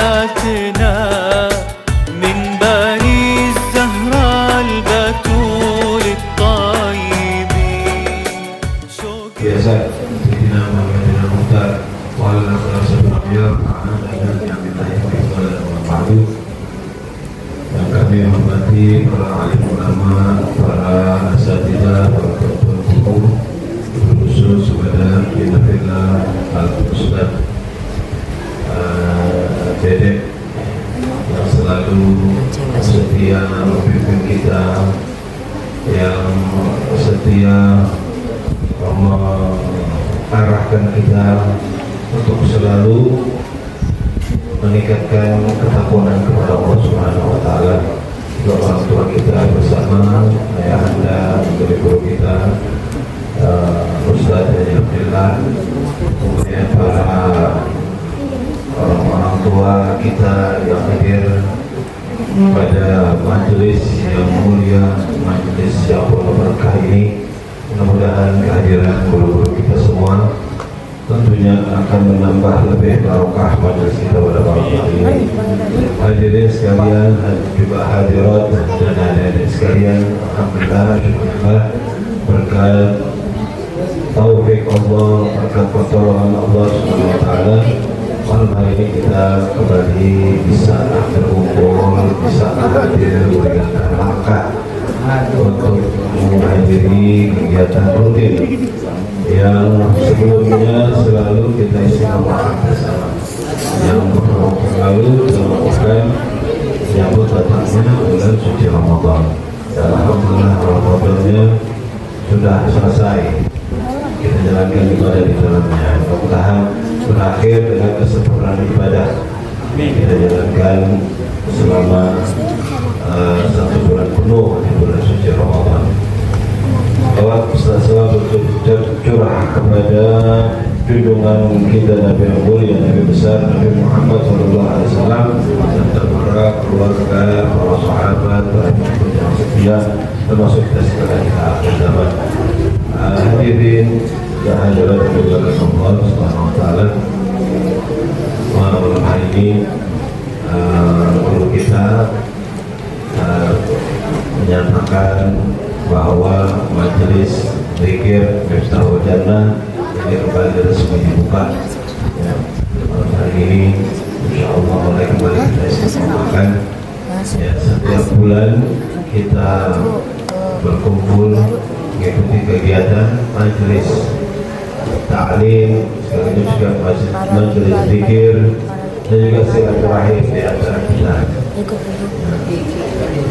ساداتنا من بني الزهراء البتول الطيبين. biasa Sayyidina Muhammad bin Muhtar wala rasulullah yang kami hormati para alim ulama, para asatidzah, para tuan guru, khusus kepada Binafillah Al-Ustaz Dedek yang selalu setia membimbing kita, yang setia mengarahkan kita untuk selalu meningkatkan ketakwaan kepada Allah Subhanahu wa taala. Orang tua kita bersama ayahanda, guru kita Ustaz Abdillah, kemudian para orang tua kita yang hadir pada majelis yang mulia, majelis yang penuh berkah ini. Mudah-mudahan kehadiran guru-guru kita semua tentunya akan menambah lebih barokah majelis kita pada malam ini. Hadirin sekalian, juga hadirat dan hadirin sekalian, alhamdulillah, syukurlah berkat taufik Allah, berkat pertolongan Allah Subhanahu wa taala, malam hari ini kita kembali bisa berkumpul, bisa hadir dengan rangka untuk menghadiri kegiatan rutin yang sebelumnya selalu kita istiqomah bersama, yang beberapa lalu melakukan menyambut datangnya bulan suci Ramadan. Dan alhamdulillah Ramadannya sudah selesai, kita jalankan ibadah di dalamnya. Mudah-mudahan berakhir dengan kesempurnaan ibadah kita jalankan selama 1 bulan penuh di bulan suci Ramadan. Selalu curah kepada junjungan kita Nabi yang mulia, Nabi besar Nabi Muhammad SAW, serta para keluarga, para sahabat, para pengikut yang setia, termasuk kita sekalian di akhir zaman. Hadirin dan hadirat yang dimuliakan Allah Subhanahu wa taala, malam hari ini guru kita menyatakan bahwa majelis zikir Miftahul Jannah ini kembali resmi dibuka. Ya, hari ini insyaallah mulai kembali kita istiqomahkan. Ya, setiap bulan kita berkumpul mengikuti kegiatan majelis ta'lim, sekaligus juga majelis zikir dan juga silaturahim di antara kita.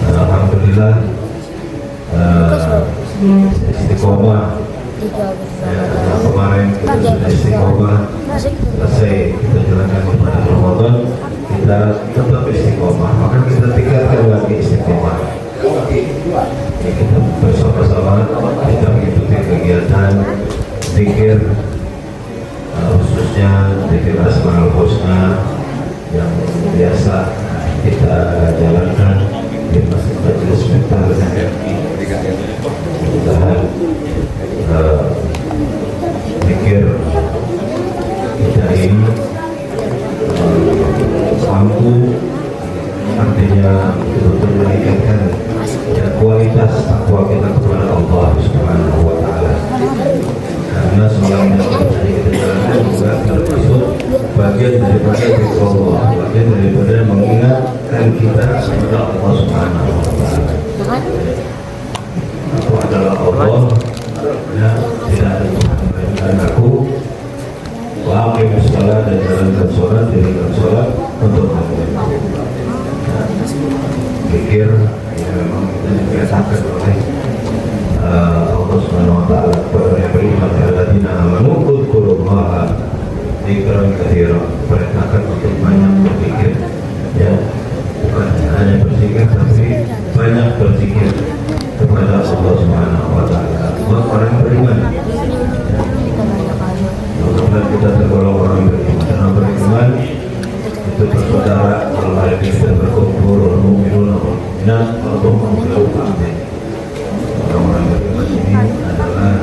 Alhamdulillah istiqomah kemarin kita sudah istiqomah selesai kita jalankan ibadah Ramadan, kita tetap istiqomah, maka kita tingkatkan lagi istiqomah. Kita bersama-sama kita mengikuti kegiatan zikir, khususnya zikir Asmaul Husna yang biasa kita jalankan di majelis Miftahul Jannah. Mudah-mudahan zikir kita ini mampu, artinya betul-betul meningkatkan kualitas takwa kita kepada Allah Subhanahu wa taala. Karena selama yang kita jalankan juga termasuk bagian daripada Allah, bagian daripada mengingatkan kita kepada Allah Subhanahu wa taala. Aku adalah Allah, ya, tidak ada Tuhan melainkan aku. Wa aqimus shalah, dan jalankan sholat, dirikan sholat untuk aku. Pikir ya memang kita diperintahkan oleh Allah Subhanahu wa taala kepada yang beriman, alladzina amanu dzkurullaha dzikran katsiran, perintahkan untuk banyak berzikir, ya, bukan hanya berzikir tapi banyak berzikir kepada Allah Subhanahu wa taala. Orang beriman, mudah-mudahan kita tergolong orang beriman. Karena beriman itu bersaudara, kalau hari ini kita berkumpul mu'minun wal mu'minat ba'dhuhum awliya'u ba'd. Orang-orang beriman ini adalah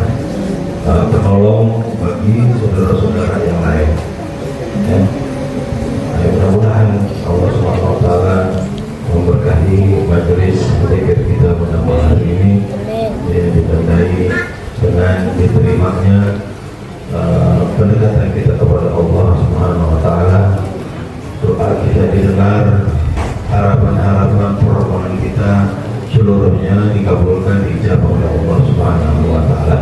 penolong bagi saudara-saudara yang lain. Ya. Mudah-mudahan majelis zikir kita pada malam hari ini ya, ditandai dengan diterimanya pendekatan kita kepada Allah Subhanahu wa taala, doa kita didengar, harapan-harapan permohonan kita seluruhnya dikabulkan, dijabah oleh Allah Subhanahu wa taala.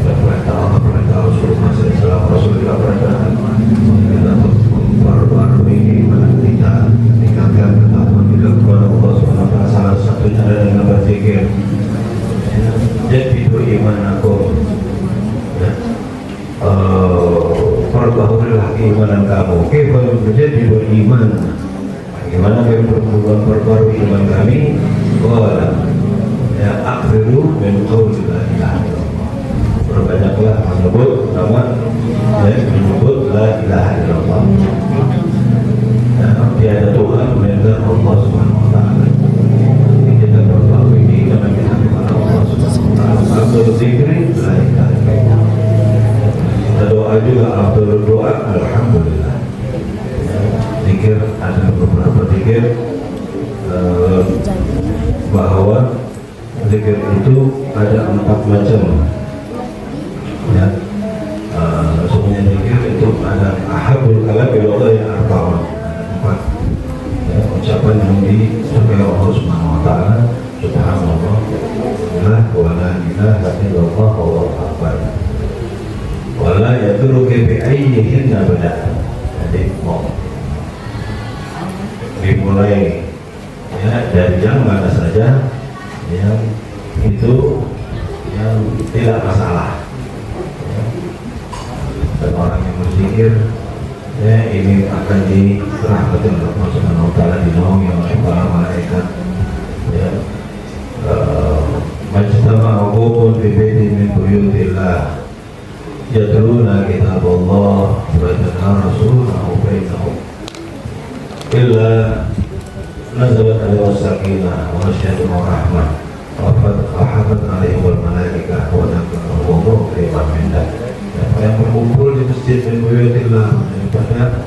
Perintah Allah, perintah Rasulullah SAW, Rasulullah perintah kita baru-baru ini kita tinggalkan ketahuan kita kepada Allah Subhanahu wa taala, salah satunya adalah dengan berzikir. Jadi beriman aku, perbahurilah keimanan kamu. Kita menjadi beriman. Bagaimana kami perbarui iman kami? Qala ya akhriru min qawli la ilaha illallah. Perbanyaklah menyebut nama menyebut la ilaha illallah. Tiada Tuhan melainkan Allah Subhanahu wa taala. Kita perbarui iman kita kepada Allah Subhanahu wa taala. Afdalul dzikri la ilaha illallah. Kita doa juga afdalul doa alhamdulillah. Zikir ada beberapa zikir bahwa zikir itu ada 4 macam ya. Semuanya zikir itu ada ahabul kalam ila Allah yang arba'un, ada 4 ya, ucapan yang disukai Allah Subhanahu wa taala, subhanallah wa la ilaha illallah wallahu akbar wa la yadurruka bi ayyihinna bada. Jadi mau dimulai ya dari yang mana saja yang itu yang tidak masalah ya. Dan orang yang berzikir ya ini akan diserahkan oleh Allah Subhanahu wa taala, dinaungi oleh para malaikat ya. Majtama'a qaumun fi baitin min buyutillah yatluna kitaballah wa yatanarasunahu bainahum illa nazalat alaihi sakinah wa syai'un rahmah wa hafadat alaihi wal malaikah wa dzakarahu fi man indah. Yang berkumpul di masjid min buyutillah, pada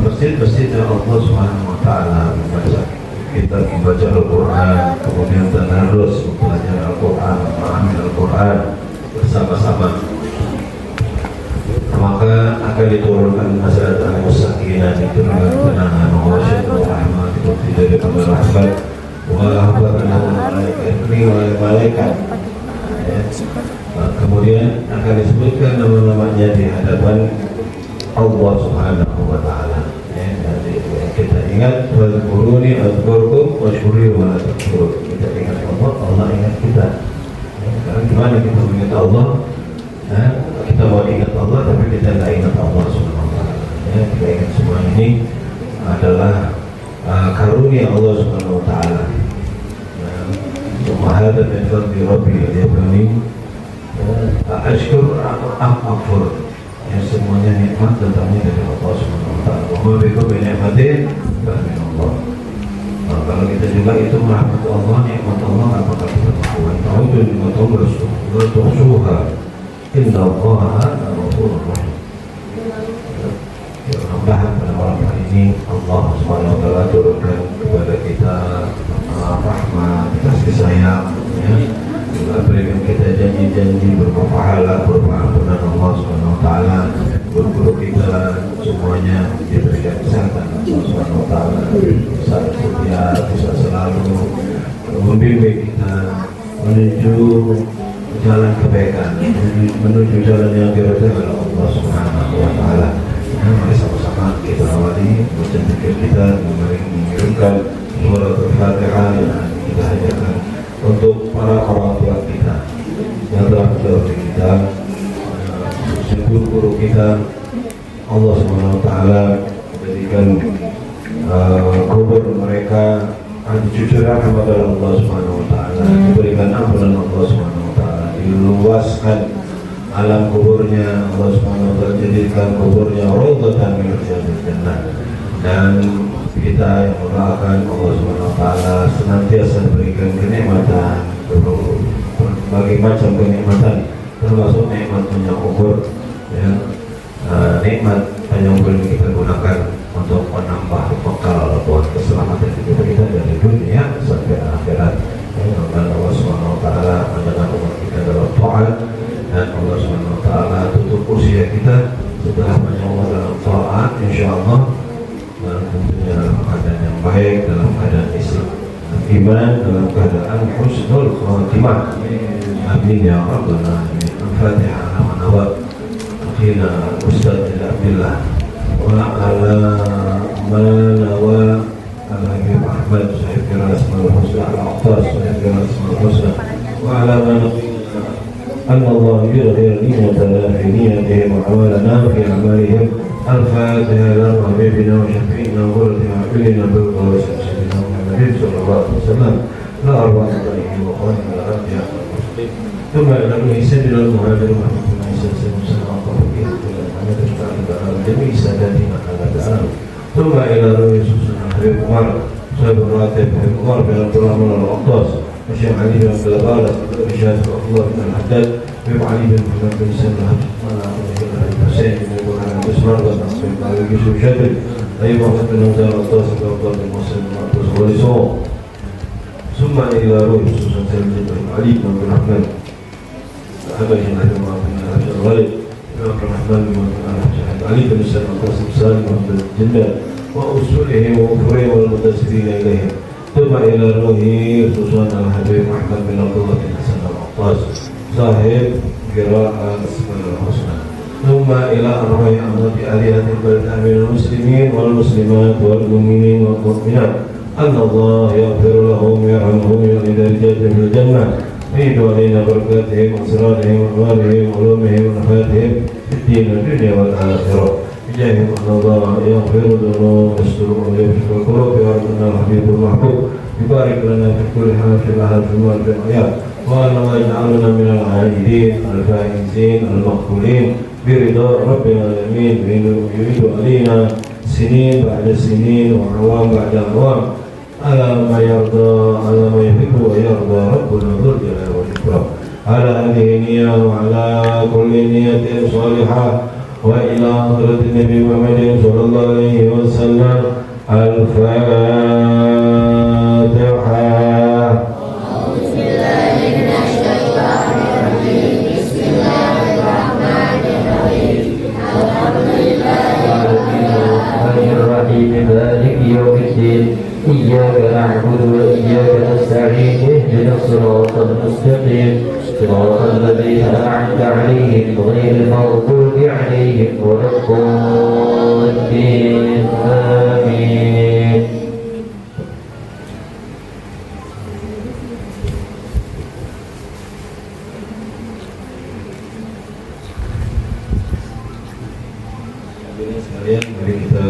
masjid-masjid Allah Subhanahu wa taala, membaca Al-Qur'an, kemudian tadarus, belajar Al-Qur'an, memahami Al-Qur'an bersama-sama, maka akan diturunkan nazalat al-sakinah, diturunkan ketenangan, wa syai'un rahmah, diturunkan dari rahmat, wa hafadathu malaikat ya. Kemudian akan disebutkan nama-namanya di hadapan Allah Subhanahu wa taala ya. Jadi kita ingat wazkuruni azkurkum washkuri wa la takfurun. Kita ingat Allah, Allah ingat kita ya. Sekarang gimana kita mengingat Allah ya? Kita mau ingat Allah tapi kita tidak ingat Allah Subhanahu wa taala ya. Kita ingat semua ini adalah karunia Allah Subhanahu wa taala. Subhanahu min fadli rabbi yabni ashkur akfur ya, semuanya nikmat datangnya dari Allah Subhanahu wa taala. Wa ma bikum min ni'matin fa min Allah. Kalau kita juga itu rahmat Allah, nikmat Allah, apakah kita melakukan ta'udhu nikmatum rasulullah tuhsuha inna allaha ghafurur rahim. Ya, mudah-mudahan pada malam hari ini Allah Subhanahu wa taala turunkan kepada kita rahmat, kasih sayang ya. Juga berikan kita janji-janji berupa pahala, berupa ampunan Allah Subhanahu wa taala. Guru-guru kita semuanya diberikan kesehatan Allah Subhanahu wa taala, bisa setia, bisa selalu membimbing kita menuju jalan kebaikan, menuju jalan yang diridhai oleh Allah Subhanahu wa taala. Mari sama-sama kita awali baca zikir kita, mengirimkan surat Al-Fatihah yang kita hadirkan untuk para orang tua kita yang telah mendahului kita, guru-guru kita. Allah Subhanahu wa taala menjadikan kubur mereka dicucurkan rahmat Allah Subhanahu wa taala, diberikan ampunan Allah Subhanahu wa taala, diluaskan alam kuburnya. Allah Subhanahu wa taala jadikan kuburnya raudhatan min riyadil jannah. Dan kita yang mendoakan Allah Subhanahu wa taala senantiasa berikan kenikmatan, berbagai macam kenikmatan, termasuk nikmat panjang umur ya. Nikmat panjang umur ini kita gunakan untuk menambah bekal buat keselamatan kita dari dunia baik dalam keadaan Islam, iman dalam keadaan husnul khatimah. Amin ya rabbal alamin. Al-Fatihah. Amanawat akhina Ustaz Abdullah wa ala manawa al-Habib Ahmad sahib Asmaul Husna al-Aqtas sahib Asmaul Husna wa ala manaqina anna Allah yudhir niyyatana fi niyyatihim wa amalana fi amalihim. Al-Fatihah ila habibina wa syafi'ina wa qurrati a'yunina bil qawli sayyidina Muhammadin sallallahu alaihi wasallam la arwahi wa qawli la rabbiya muslim thumma ila sayyidina al-muhajirin wa جميع ساداتنا على العالم ثم إلى رئيس حبيب عمر صاحب الراتب حبيب عمر بن عبد الرحمن العطاس الشيخ علي بن عبد الغالب الشيخ عبد الله بن الحداد حبيب علي بن محمد بن سلمة حسين بن مسمار بن حسين بن علي بن شادد أي محمد بن عبد العطاس بن عبد الله بن مسلم بن عبد الله ثم إلى رئيس سلمة بن علي بن عبد الرحمن حبيب علي بن عبد الغالب عبد الرحمن بن علي بن سلمة القاسم سالم بن الجنة وأصوله وأخرهم والمنتسبين إليهم ثم إلى روحه خصوصا الحبيب محمد بن عبد الله بن حسن العطاس صاحب قراءة أسماء الحسنى ثم إلى أرواح أموات آلهة البلدة من المسلمين والمسلمات والمؤمنين والمؤمنات أن الله يغفر لهم ويرحمهم ويعلي درجاتهم في الجنة ويعيد علينا بركاتهم وأسرارهم وأموالهم وعلومهم ونفاتهم في الدين والدنيا والآخرة بجاههم أن الله يغفر الذنوب ويستر ويبشر القلوب ويرحمنا الحبيب المحبوب يبارك لنا في كل حال في الأهل في المال في الحياة وأن الله يجعلنا من العائدين الفائزين المقبولين برضا رب العالمين يعيد علينا سنين بعد سنين وأعوام بعد أعوام على ما يرضى على ما يحب ويرضى ربنا ذو الجلال والإكرام على هذه النية وعلى كل نية صالحة وإلى حضرة النبي محمد صلى الله عليه وسلم. الفاتحة. مالك يوم الدين إياك نعبد وإياك نستعين اهدنا الصراط المستقيم صراط الذين أنعمت عليهم غير المغضوب عليهم ولا الضالين آمين. Sekalian, mari kita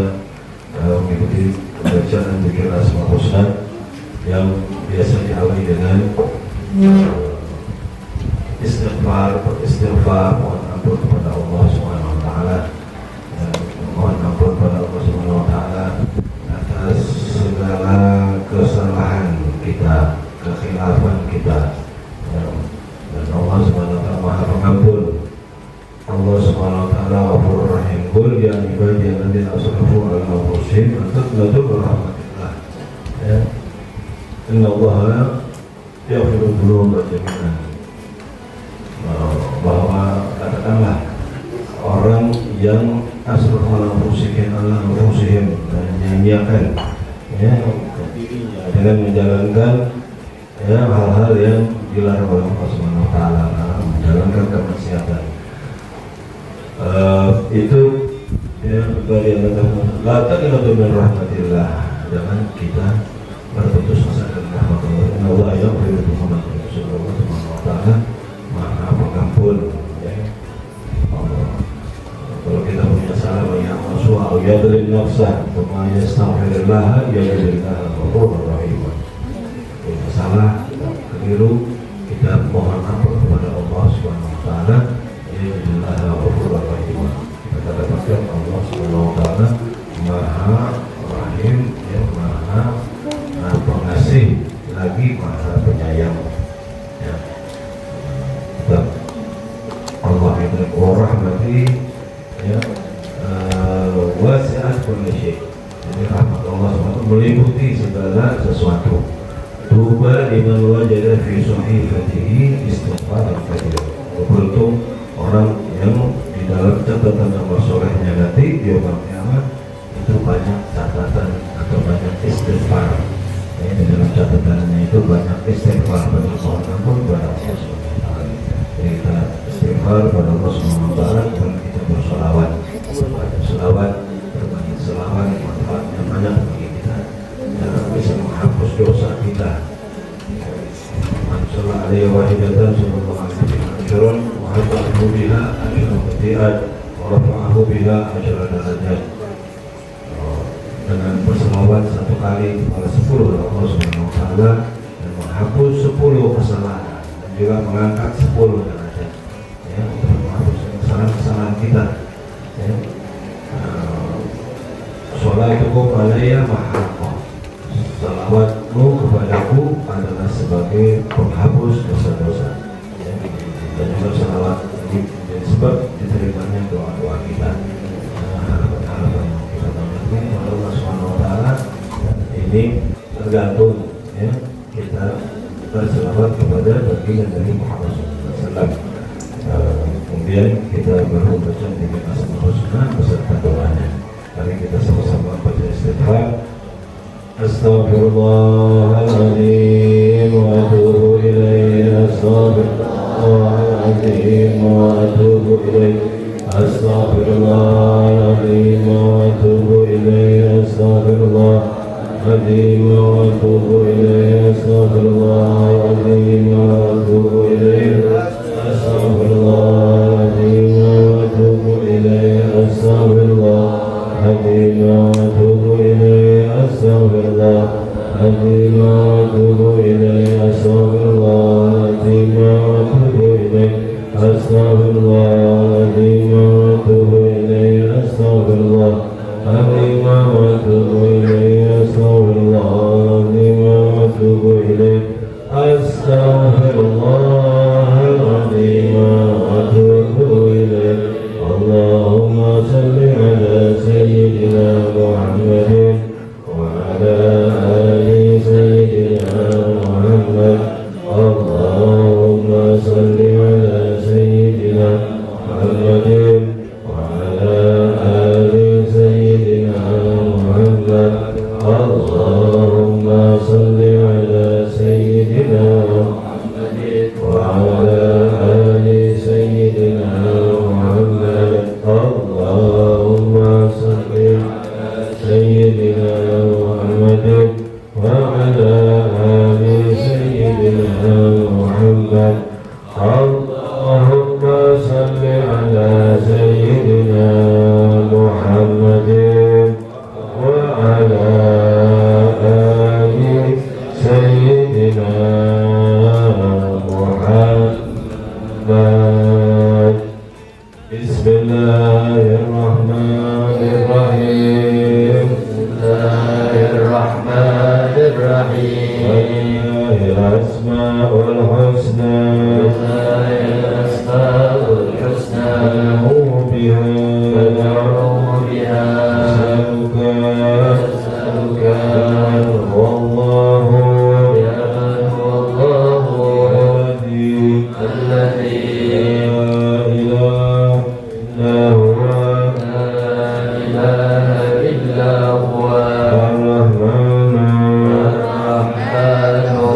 mengikuti pembacaan zikir Asmaul Husna yang biasa diawali dengan istighfar, mohon ampun kepada Allah Subhanahu wa taala, mohon ampun kepada Allah Subhanahu wa taala atas segala kesalahan kita, kekhilafan kita. Dan Allah Subhanahu wa taala Maha Pengampun. Allah Subhanahu wa taala Ghafurur Rahim. Qul ya ibadiyal ladzina asrafu ala anfusihim la taqnatu min rahmatillah. Ya. Inna Allaha yaghfiru dzunuba jami'an. Bahwa katakanlah orang yang asrafu ala anfusihim dan menyanyiakan ya dirinya dengan menjalankan ya hal-hal yang dilarang oleh Allah Subhanahu wa taala, menjalankan kemaksiatan. Itu ya bagian la taqnatu min rahmatillah, jangan kita berputus asa dari rahmat Allah. Inna Allah yaghfiru dzunuba jami'an. Allah Subhanahu wa taala Maha Pengampun ya. Kalau kita punya salah banyak masuk atau yadlil nafsah wa yastaghfirullah yadlillah ghafurur rahim. Punya salah, keliru, kita mohon ampun kepada Allah Subhanahu wa taala. Kita dapatkan Allah Subhanahu wa taala Maha Rahim, ya, Maha Pengasih, lagi Maha Penyayang. Ya. Allah itu rahmati ya wasi'at kulli syai'. Jadi rahmat Allah SWT meliputi segala sesuatu. Tuba liman wajada fi sahifatihi istighfaran katsiran. Beruntung orang yang di dalam catatan amal solehnya nanti di yaumul kiamat itu banyak catatan atau banyak istighfar catatannya itu banyak istighfar, banyak mohon ampun kepada Allah Subhanahu wa taala. Jadi kita istighfar kepada Allah Subhanahu wa taala, kemudian kita bersolawat, berbanyak selawat, manfaatnya banyak bagi kita dan bisa menghapus dosa kita. Sallallahu alaihi wahidatan sallallahu alaihi wasallam wa hatta biha asyara qati'at wa rafa'ahu biha asyara darajat. Dengan berselawat satu kali kepada 10 kepada Allah Subhanahu wa taala dan menghapus 10 kesalahan dan juga mengangkat 10 derajat, ya, untuk menghapus kesalahan-kesalahan kita, ya. Sholatukum alayya mahaqqah, salawatmu kepadaku adalah sebagai penghapus dosa-dosa, ya. Dan juga salawat menjadi sebab diterimanya doa-doa kita, harapan-harapan yang kita banyak kepada Allah Subhanahu wa taala. Ini tergantung, ya, kita berselawat kepada baginda dari Muhammad SAW. Kemudian kita baru baca dengan Asmaul Husna beserta doanya. Mari kita sama-sama baca istighfar. Astaghfirullahaladzim wa atubu ilaihi. Astaghfirullahaladzim wa atubu ilaihi. Astaghfirullahaladzim wa atubu ilaihi. Astaghfirullahaladzim wa atubu ilaihi. Astaghfirullahaladzim wa atubu ilaihi. Astaghfirullahaladzim wa atubu ilaihi. Astaghfirullahaladzim wa atubu ilaihi. Astaghfirullahaladzim wa atubu ilaihi. Astaghfirullahaladzim wa atubu ilaihi. Astaghfirullahaladzim wa atubu ilaihi. Astaghfirullahaladzim wa atubu ilaihi. Astaghfirullahaladzim wa atubu ilaihi. Astaghfirullahaladzim wa atubu ilaihi. Allahumma salli ala sayyidina Muhammadin wa ala ali sayyidina Muhammad. Allahumma salli ala sayyidina Muhammadin wa ala ali sayyidina Muhammad. Allahumma salli ala sayyidina Muhammadin wa ala ali sayyidina Muhammad. Allahumma salli ala sayyidina Muhammadin wa ala ali sayyidina Muhammad. Allahumma salli ala sayyidina Muhammadin wa ala ali sayyidina Muhammad. Bismillahirrahmanirrahim. Bismillahirrahmanirrahim. Walillahil asmaul husna. Walillahil asmaul husna. Fad'uhu biha. Fad'uhu biha. As'aluka wallahu Ya Allahu alladhi alladhi la ilaha illa huwa la ilaha illa huwa ar-rahmanu ar-rahmanu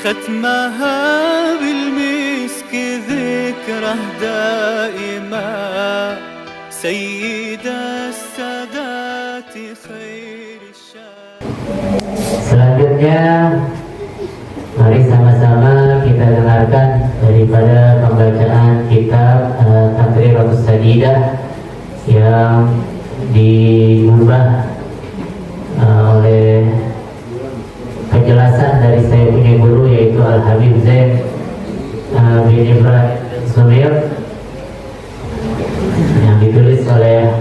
ختمها بالمسك ذكره دائما سيد السادات خير الشام. Selanjutnya mari sama-sama kita dengarkan daripada pembacaan kitab Taqriratus Sadidah yang diubah oleh penjelasan dari saya punya guru yaitu Al-Habib Zain bin Ibrahim Sumir yang ditulis oleh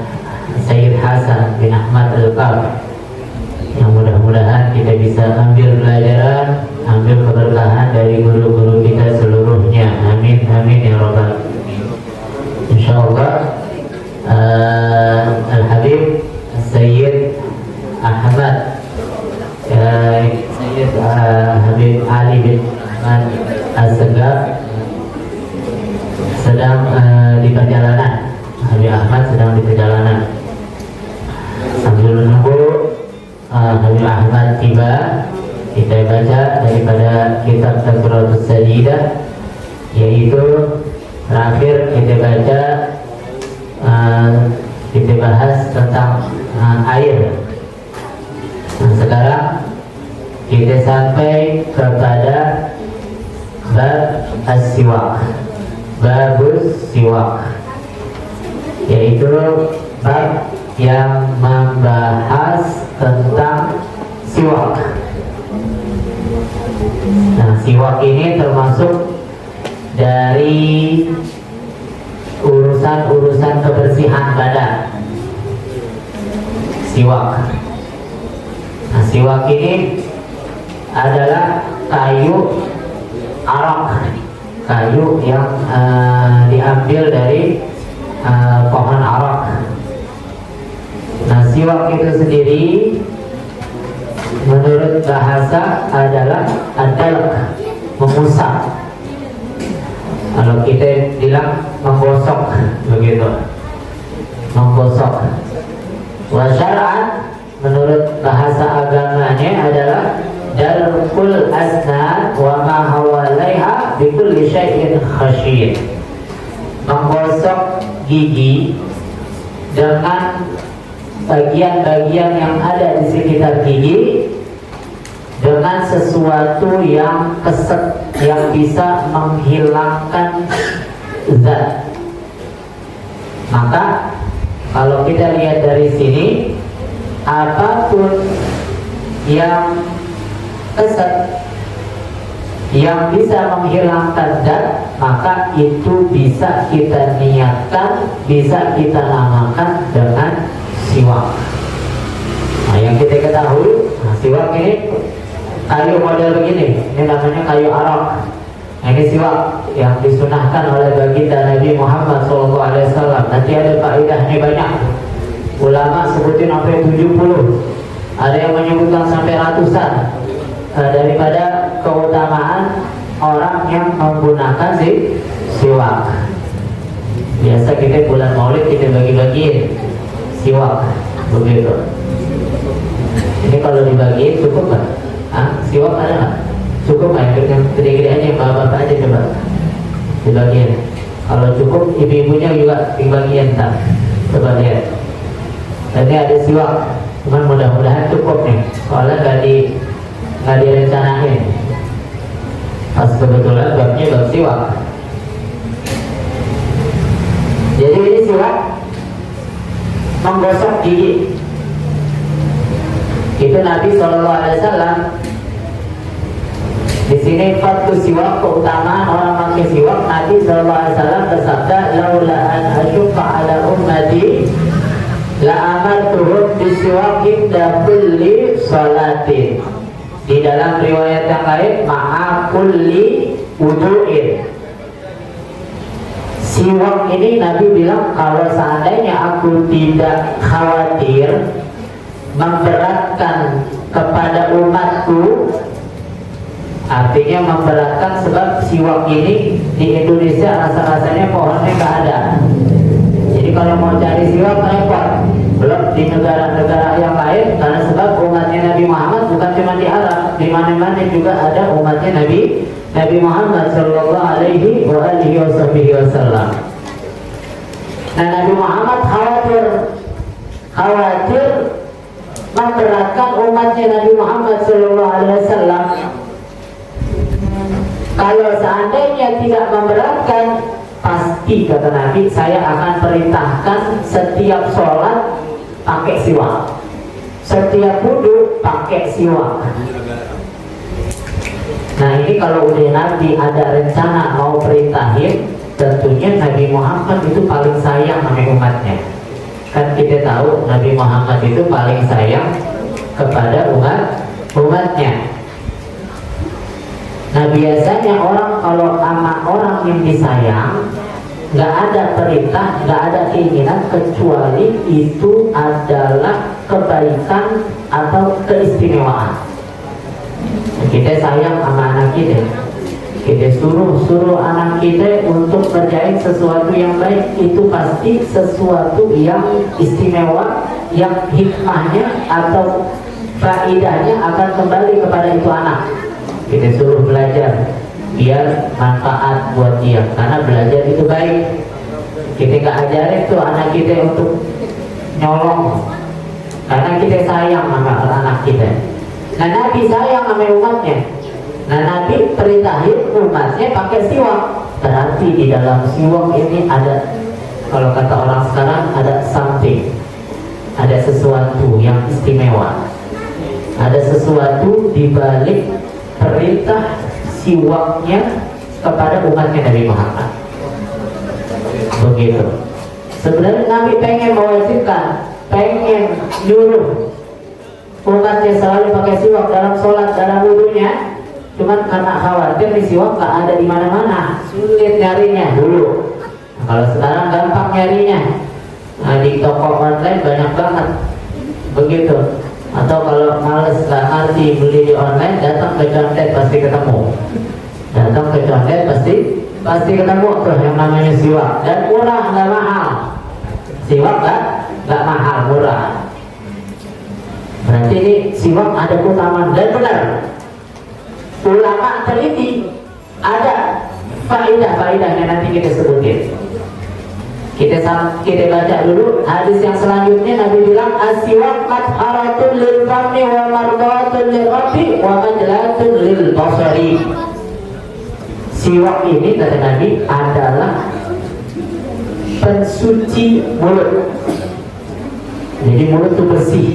Sayyid Hasan bin Ahmad Al-Qab, yang mudah-mudahan kita bisa ambil pelajaran, ambil keberkahan dari guru-guru kita seluruhnya. Amin amin ya rabbal alamin. Insyaallah Al-Habib Sayyid Ahmad Sayyid Habib Ali bin Ahmad As-Segaf sedang di perjalanan. Habib Ahmad sedang di perjalanan. Sambil menunggu Habib Ahmad tiba, kita baca daripada kitab Taqriratus Sadidah, yaitu terakhir kita baca kita bahas tentang air. Nah, sekarang kita sampai kepada bab as-siwak, babus siwak, yaitu bab yang membahas tentang siwak. Nah, siwak ini termasuk dari urusan-urusan kebersihan badan. Siwak. Nah, siwak ini adalah kayu arak, kayu yang diambil dari pohon arak. Nah, siwak itu sendiri menurut bahasa adalah adalak, mengusap. Kalau kita bilang menggosok, begitu, menggosok. Wa syar'an, menurut bahasa agamanya adalah darqul asnan wa ma hawalaiha bi kulli syai'in khasyin. Menggosok gigi dengan bagian-bagian yang ada di sekitar gigi dengan sesuatu yang keset, yang bisa menghilangkan zat. Maka kalau kita lihat dari sini, apapun yang keset, yang bisa menghilangkan zat, maka itu bisa kita niatkan, bisa kita namakan dengan siwak. Nah, yang kita ketahui, siwak ini kayu model begini, ini namanya kayu arak. Nah, ini siwak yang disunahkan oleh baginda Nabi Muhammad SAW. Nanti ada faedahnya banyak. Ulama sebutin sampai 70, ada yang menyebutkan sampai ratusan daripada keutamaan orang yang menggunakan siwak. Biasa kita bulan Maulid kita bagi-bagiin siwak, begitu. Ini kalau dibagi cukup nggak? Siwak ada nggak? Cukup nggak? Yang gede-gede aja, bapak-bapak aja coba dibagiin. Kalau cukup, ibu-ibunya juga dibagiin, tak? Coba lihat. Tadi ada siwak, cuman mudah-mudahan cukup nih. Soalnya nggak direncanain. Pas kebetulan babnya bab siwak. Jadi ini siwak menggosok gigi. Itu Nabi SAW. Di sini fatu siwak, keutamaan orang pakai siwak. Nabi SAW bersabda, laula an asyqa ala ummati la amartuhum bisiwakin da kulli salatin. Di dalam riwayat yang lain, ma'a kulli wudu'in. Siwak ini Nabi bilang, kalau seandainya aku tidak khawatir memberatkan kepada umatku, artinya memberatkan sebab siwak ini di Indonesia rasa-rasanya pohonnya nggak ada. Jadi kalau mau cari siwak repot. Belum di negara-negara yang lain, karena sebab umatnya Nabi Muhammad bukan cuma di Arab, di mana-mana juga ada umatnya Nabi Muhammad sallallahu alaihi wasallam. Nah, Nabi Muhammad khawatir memberatkan umatnya Nabi Muhammad sallallahu alaihi wasallam. Kalau seandainya tidak memberatkan, pasti kata Nabi, saya akan perintahkan setiap sholat pakai siwak, setiap wudhu pakai siwak. Nah, ini kalau udah Nabi ada rencana mau perintahin, tentunya Nabi Muhammad itu paling sayang sama umatnya. Kan kita tahu Nabi Muhammad itu paling sayang kepada umatnya. Nah, biasanya orang kalau sama orang yang disayang, nggak ada perintah, nggak ada keinginan kecuali itu adalah kebaikan atau keistimewaan. Kita sayang sama anak kita suruh anak kita untuk kerjain sesuatu yang baik, itu pasti sesuatu yang istimewa, yang hikmahnya atau faedahnya akan kembali kepada itu anak. Kita suruh belajar biar manfaat buat dia, karena belajar itu baik. Kita nggak ajarin tuh anak kita untuk nyolong, karena kita sayang sama anak kita. Nah, Nabi sayang sama umatnya. Nah, Nabi perintahin umatnya pakai siwak. Berarti di dalam siwak ini ada, kalau kata orang sekarang, ada something, ada sesuatu yang istimewa, ada sesuatu di balik perintah siwaknya kepada umatnya Nabi Muhammad. Begitu. Sebenarnya Nabi pengen mewajibkan, pengen nyuruh umatnya selalu pakai siwak dalam sholat, dalam wudhunya. Cuman karena khawatir nih siwak nggak ada di mana-mana, sulit nyarinya dulu. Nah, kalau sekarang gampang nyarinya. Nah, di toko online banyak banget. Begitu. Atau kalau males nggak ngerti beli di online, datang ke condet pasti ketemu. Datang ke condet pasti ketemu tuh yang namanya siwak. Dan murah, nggak mahal. Siwak nggak mahal, murah. Berarti ini siwak ada keutamaan dan benar. Ulama teliti, ada faedah-faedahnya, nanti kita sebutin. Kita baca dulu hadis yang selanjutnya. Nabi bilang as-siwak matharatun lil fami wa mardatun lil rabbi wa majlatun lil basari. Siwak ini kata Nabi adalah pensuci mulut. Jadi mulut itu bersih.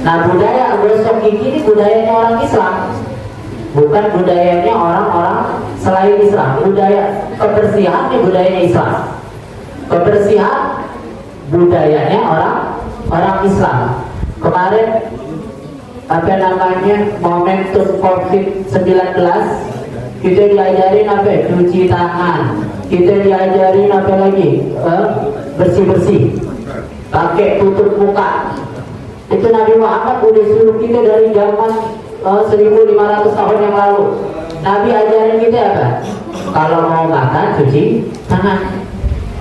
Nah, budaya gosok gigi ini budayanya orang Islam, bukan budayanya orang-orang selain Islam. Budaya kebersihan ini budayanya Islam. Kebersihan budayanya orang Islam. Kemarin apa namanya momentum COVID-19, kita diajarin apa? Cuci tangan. Kita diajarin apa lagi? Bersih-bersih. Pakai tutup muka. Itu Nabi Muhammad udah suruh kita dari zaman 1500 tahun yang lalu. Nabi ajarin kita apa? Kalau mau makan cuci tangan.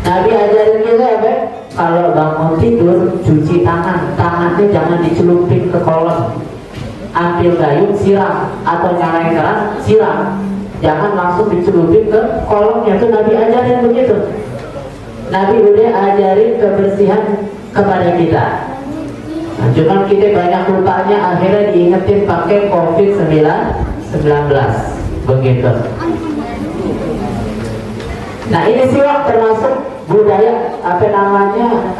Nabi ajarin kita apa? Kalau bangun tidur cuci tangan. Tangannya jangan dicelupin ke kolam. Ambil gayung siram atau nyalain keran siram. Jangan langsung dicelupin ke kolamnya. Itu Nabi ajarin begitu. Nabi udah ajarin kebersihan kepada kita. Nah, cuman kita banyak lupanya, akhirnya diingetin pakai COVID-19 begitu. Nah, ini siwak termasuk budaya apa namanya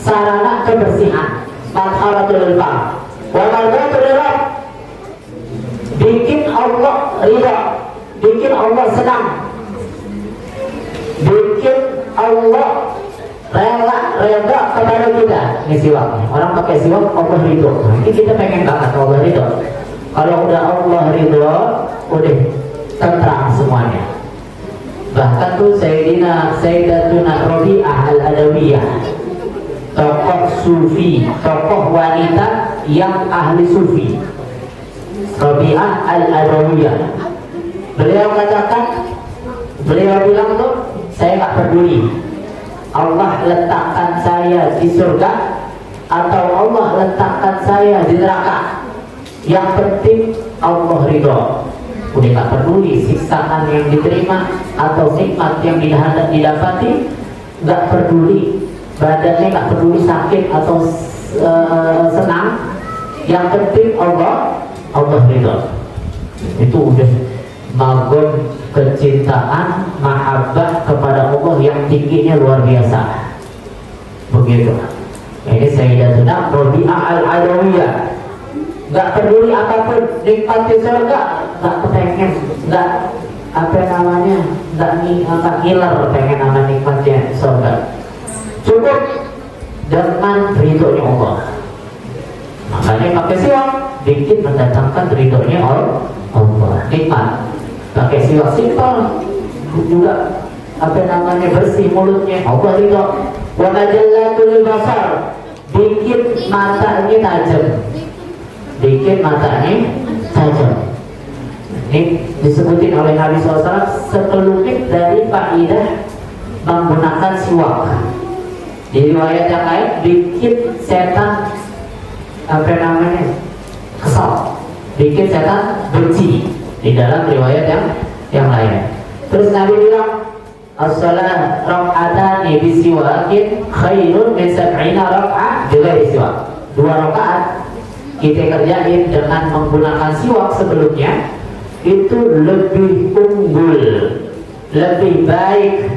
sarana kebersihan. Marhalatul fam wa mardatul rabb, bikin Allah ridha, bikin Allah senang, bikin Allah rela kepada kita. Ini siwaknya. Orang pakai siwak Allah ridho. Nah, ini kita pengen banget Allah ridho. Kalau udah Allah ridho, udah tentram semuanya. Bahkan tuh Sayyidatuna Rabi'ah al-Adawiyah, tokoh sufi, tokoh wanita yang ahli sufi, Rabi'ah al-Adawiyah. Beliau bilang tuh, saya nggak peduli Allah letakkan saya di surga atau Allah letakkan saya di neraka. Yang penting Allah ridho. Udah gak peduli siksaan yang diterima atau nikmat yang didapati, gak peduli badannya, gak peduli sakit atau senang. Yang penting Allah ridho. Itu udah magon kecintaan, mahabbah kepada Allah yang tingginya luar biasa. Begitu. Ini Sayyidatuna Rabi'ah Al-Adawiyah. Gak peduli apapun nikmat di surga, gak kepengen, gak ngiler pengen sama nikmatnya surga. Cukup dengan ridhonya Allah. Makanya pakai siwak dikit mendatangkan ridhonya Allah. Nikmat. Pakai siwak simpel juga bersih mulutnya, Allah ridho. Wa majallatul basar, dikit matanya tajam. Dikit matanya tajam. Ini disebutin oleh Nabi SAW sekelumit dari faidah menggunakan siwak. Di riwayat yang lain, dikit setan kesal, dikit setan benci. Di dalam riwayat yang lain. Terus Nabi bilang, as-salat rak'atani bisiwakin khairun min sab'ina rak'ah bighairi siwak. 2 rakaat kita kerjain dengan menggunakan siwak sebelumnya itu lebih unggul, lebih baik,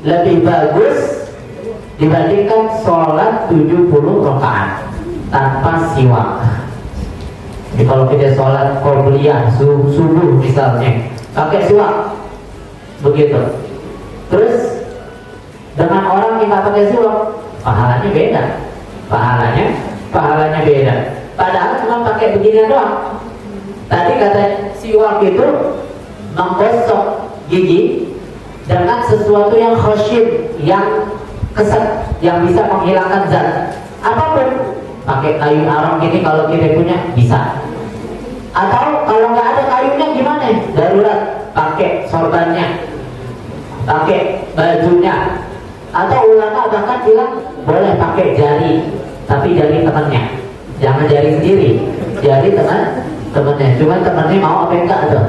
lebih bagus dibandingkan sholat 70 rakaat tanpa siwak. Jadi kalau kita sholat qobliyah subuh misalnya pakai siwak, begitu. Terus dengan orang yang nggak pakai siwak, pahalanya beda. Pahalanya beda. Padahal cuma pakai beginian doang. Tadi kata siwak itu menggosok gigi dengan sesuatu yang khasyib, yang keset, yang bisa menghilangkan zat. Apapun, pakai kayu arang gini kalau kita punya bisa. Atau kalau nggak ada kayunya gimana? Darurat, pakai sorbannya, pakai bajunya. Atau ulama bahkan bilang boleh pakai jari, tapi jari temannya, jangan jari sendiri, jari temannya. Cuma temannya mau apa enggak tuh?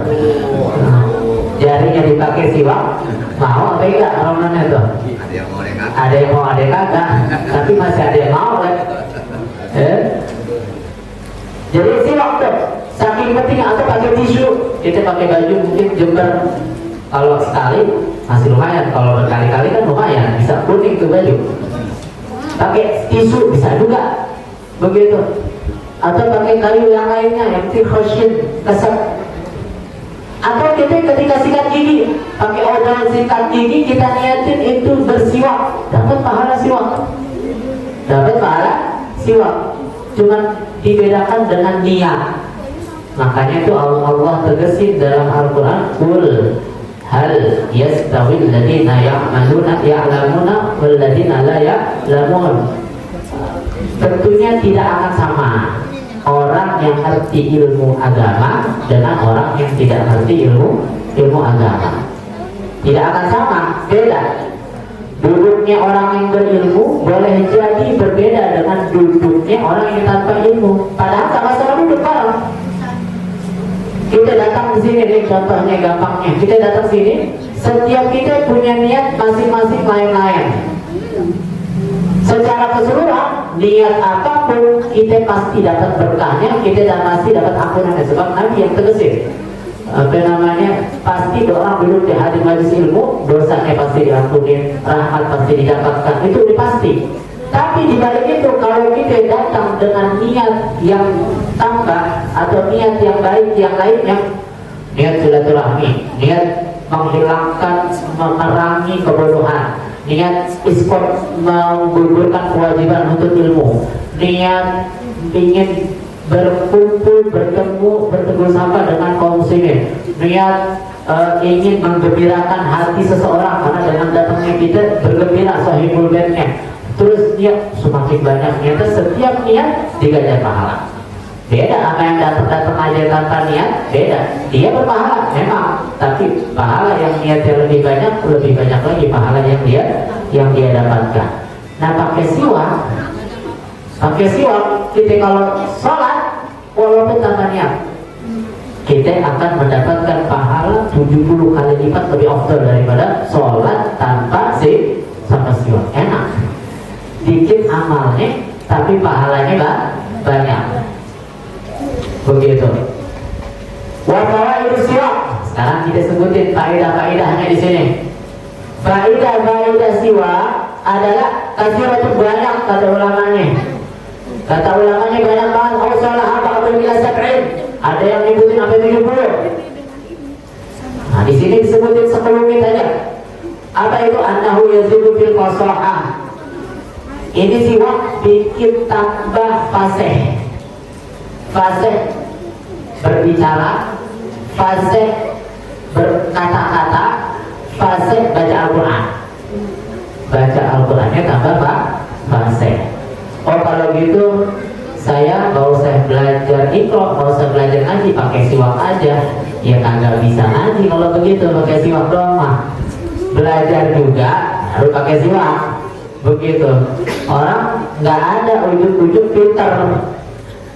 Jarinya dipakai siwak, mau apa enggak orangnya tuh? Ada yang mau, ada yang kagak, tapi masih ada yang mau kan? Jadi siwak tuh saking penting. Atau pakai tisu, kita pakai baju mungkin jember, kalau sekali masih lumayan, kalau berkali-kali kan lumayan, bisa kuning tuh baju. Pakai tisu bisa juga, begitu. Atau pakai kayu yang lainnya yang khasyin, keset. Atau kita ketika sikat gigi, pakai odol sikat gigi, kita niatin itu bersiwak, dapat pahala siwak. Cuma dibedakan dengan niat. Makanya itu Allah tegasin dalam Al-Quran, Qul hal yastawil ladina ya'lamuna wal ladina la ya'lamun. Tentunya tidak akan sama orang yang ngerti ilmu agama dengan orang yang tidak ngerti ilmu agama. Tidak akan sama, beda. Duduknya orang yang berilmu boleh jadi berbeda dengan duduknya orang yang tanpa ilmu. Padahal sama-sama duduk bareng. Kita datang ke sini nih, contohnya gampangnya. Kita datang sini, setiap kita punya niat masing-masing lain-lain. Secara keseluruhan, niat apapun kita pasti dapat berkahnya, kita pasti dapat ampunannya. Sebab Nabi yang tegesin, pasti orang duduk di hadis majlis ilmu, dosanya pasti diampuni, rahmat pasti didapatkan. Itu udah pasti. Tapi di balik itu, kalau kita datang dengan niat yang tambah atau niat yang baik yang lainnya, niat silaturahmi, niat menghilangkan, memerangi kebodohan, niat iskot menggugurkan kewajiban untuk ilmu, niat ingin berkumpul, bertegur sapa dengan kaum muslimin, niat ingin menggembirakan hati seseorang karena dengan datangnya kita bergembira sahibul baitnya. Terus niat semakin banyak niatnya, setiap niat diganjar pahala. Beda apa yang datang aja tanpa niat, beda. Dia berpahala memang, tapi pahala yang niatnya lebih banyak lagi pahala yang dia dapatkan. Nah, pakai siwak kita kalau sholat walaupun tanpa niat, kita akan mendapatkan pahala 70 kali lipat lebih afdal daripada sholat tanpa siwak. Enak, dikit amalnya tapi pahalanya banyak. Begitu. Wa fawaidus siwak. Sekarang kita sebutin faedah-faedahnya di sini. Faedah siwak adalah kasiratu banyak, kata ulamanya. Kata ulamanya banyak banget. Ausalah ba'dul ila sab'in. Ada yang nyebutin sampai 70. Nah, di sini disebutin 10 menit aja. Apa itu? Annahu yazidu fil fasahah. Ini siwak bikin tambah fasih. Fasih berbicara, fasih berkata-kata, fasih baca Al-Quran. Baca Al-Qurannya tambah fasih. Oh, kalau gitu saya nggak usah belajar ikhlas, nggak usah belajar ngaji, pakai siwak aja. Ya kagak bisa ngaji kalau begitu, pakai siwak doang mah. Belajar juga harus pakai siwak. Begitu. Orang nggak ada ujuk-ujuk pinter.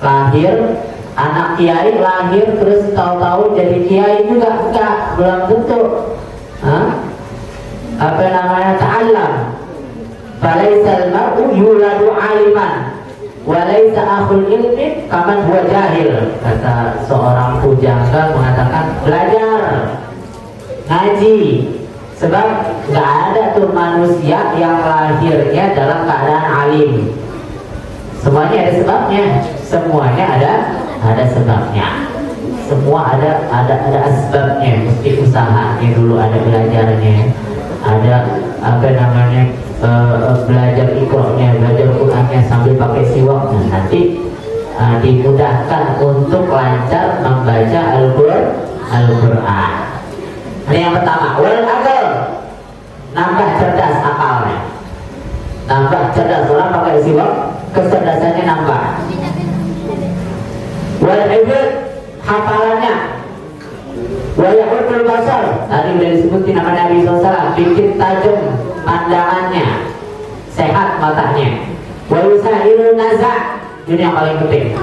Lahir anak kiai, lahir terus tahu-tahu jadi kiai juga enggak, belum tentu. Apa namanya? Ta'allam. Falaisal mar'u yuladu aliman walaisa akhul ilmi kaman huwa jahil. Kata seorang pujangga mengatakan belajar ngaji, sebab nggak ada tuh manusia yang lahirnya dalam keadaan alim. Semuanya ada sebabnya, semuanya ada sebabnya, semua ada asbabnya. Mesti usahanya dulu, ada belajarnya, ada apa namanya, belajar iqra'nya, belajar Qur'annya sambil pakai siwak. Nah, nanti dimudahkan untuk lancar membaca Al-Qur'an. Ini yang pertama. Wal akal, nambah cerdas akalnya, nambah cerdas. Orang pakai siwak kecerdasannya nambah. Wal hifdz, hafalannya. Wa yaqul basar, tadi udah disebutin nama Nabi SAW, bikin tajam pandangannya, sehat matanya. Wa yusailun nazar, ini yang paling penting,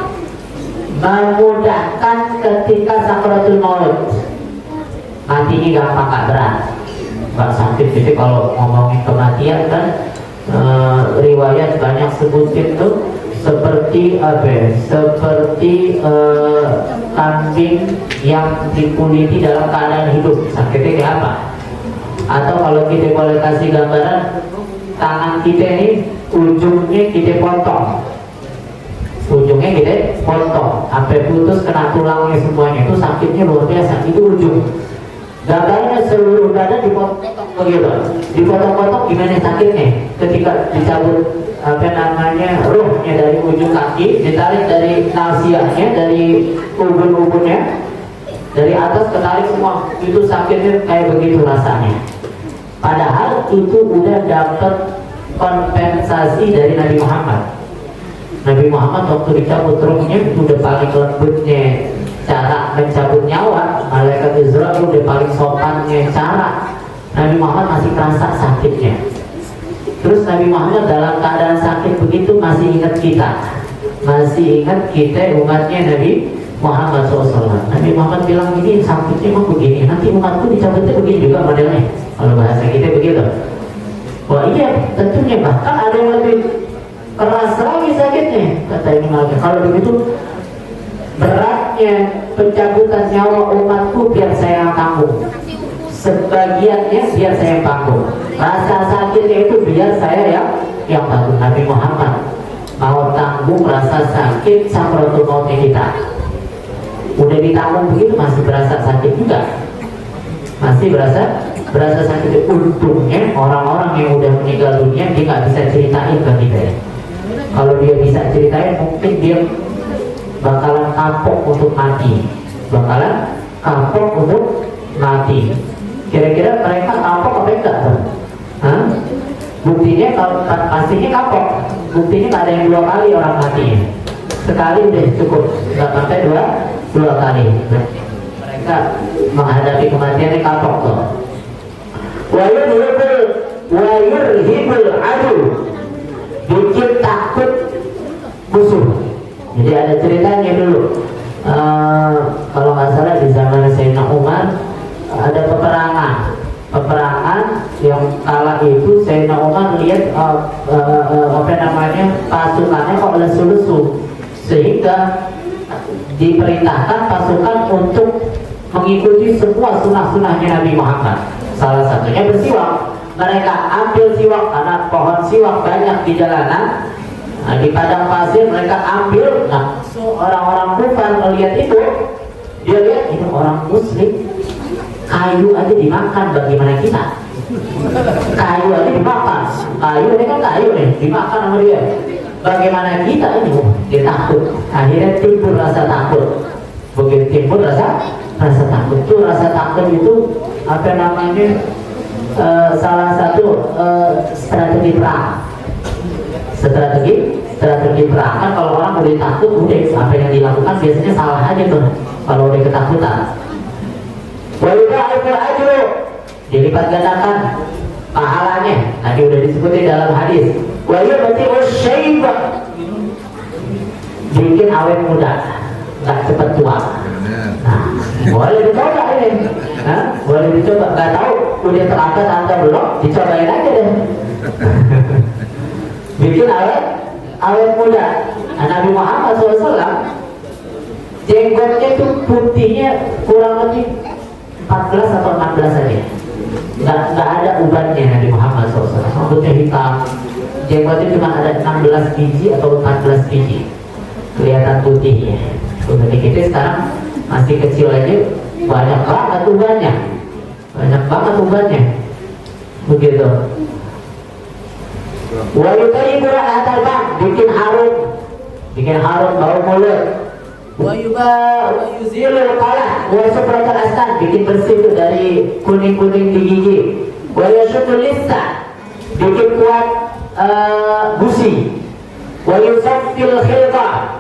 memudahkan ketika sakaratul maut. Matinya gampang, gak berat, gak sakit. Jadi kalau ngomongin kematian kan, riwayat banyak sebutin tuh seperti apa ya? Seperti kambing yang dikuliti dalam keadaan hidup, sakitnya kayak apa? Atau kalau kita boleh kasih gambaran, tangan kita ini ujungnya kita potong, sampai putus, kena tulangnya semuanya, itu sakitnya luar biasa. Itu ujung. Gambarnya seluruh badan dipotong begitu, dipotong-potong, gimana sakitnya ketika dicabut apa namanya, ruhnya dari ujung kaki, ditarik dari nasiahnya, dari ubun-ubunnya, dari atas ketarik semua, itu sakitnya kayak begitu rasanya. Padahal itu udah dapat kompensasi dari Nabi Muhammad. Nabi Muhammad waktu dicabut ruhnya itu udah paling lembutnya cara mencabut nyawa. Malaikat Israel udah paling sopannya cara. Nabi Muhammad masih terasa sakitnya. Terus Nabi Muhammad dalam keadaan sakit begitu masih ingat kita, masih ingat kita umatnya Nabi Muhammad SAW. Nabi Muhammad bilang, ini sakitnya emang begini, nanti umatku dicabutnya begini juga modelnya. Kalau bahasa kita begitu. Wah iya, tentunya, bahkan ada yang lebih keras lagi sakitnya, kata Imam Malik. Kalau begitu beratnya pencabutan nyawa umatku biar saya yang tanggung, sebagiannya biar saya yang tanggung, rasa sakitnya itu biar saya yang tanggung. Nabi Muhammad mau tanggung rasa sakit sakaratul mautnya kita. Udah ditanggung begitu masih berasa sakit juga, masih berasa sakit. Untungnya orang-orang yang udah meninggal dunia dia nggak bisa ceritain ke kita. Kalau dia bisa ceritain mungkin dia bakalan kapok untuk mati, Kira-kira mereka kapok apa enggak? Buktinya kalau pastinya kapok. Buktinya nggak ada yang 2 kali orang matinya, sekali udah cukup, nggak sampai dua kali. Mereka menghadapi kematiannya kapok tuh. Wayurhibul adu, bikin takut musuh. Jadi ada ceritanya dulu, kalau nggak salah di Sayyidina Umar ada peperangan yang kala itu Sayyidina Umar lihat pasukannya kok lesu-lesu, sehingga diperintahkan pasukan untuk mengikuti semua sunnah-sunnahnya Nabi Muhammad. Salah satunya bersiwak. Mereka ambil siwak karena pohon siwak banyak di jalanan. Nah, di padang pasir mereka ambil. Nah, orang-orang kufar melihat itu, dia lihat ini orang muslim, kayu aja dimakan, bagaimana kita? Kayu aja dimakan, kayu ini kan kayu nih, dimakan sama dia. Bagaimana kita ini? Dia takut. Akhirnya timbul rasa takut. Begitu timbul rasa takut. Itu rasa takut itu apa namanya? Salah satu strategi perang. Strategi perang kan kalau orang udah takut, udah apa yang dilakukan biasanya salah aja tuh. Kalau udah ketakutan. Walida'iful ajru, dilipat gandakan pahalanya. Tadi udah disebutin dalam hadis. Walida'iful syaibah, bikin awet muda, nggak cepat tua. Nah, boleh dicoba ini. Boleh dicoba. Nggak tahu udah terangkat atau belum, dicobain aja deh. Bikin awet muda. Nah, Nabi Muhammad SAW jenggotnya itu putihnya kurang lebih 14 atau 16 saja. Nggak ada ubannya Nabi Muhammad SAW. Rambutnya hitam, jenggotnya cuma ada 16 biji atau 14 biji, kelihatan putihnya. Seperti kita sekarang masih kecil aja, banyak banget ubannya, begitu. Wayukayibu ra'atal bang, bikin harum bau mulut. Wayuzilul qalah wa sufratul astan, bikin bersih itu dari kuning-kuning di gigi. Wayusyutul lista, bikin kuat gusi. Wayusaffil khilqah,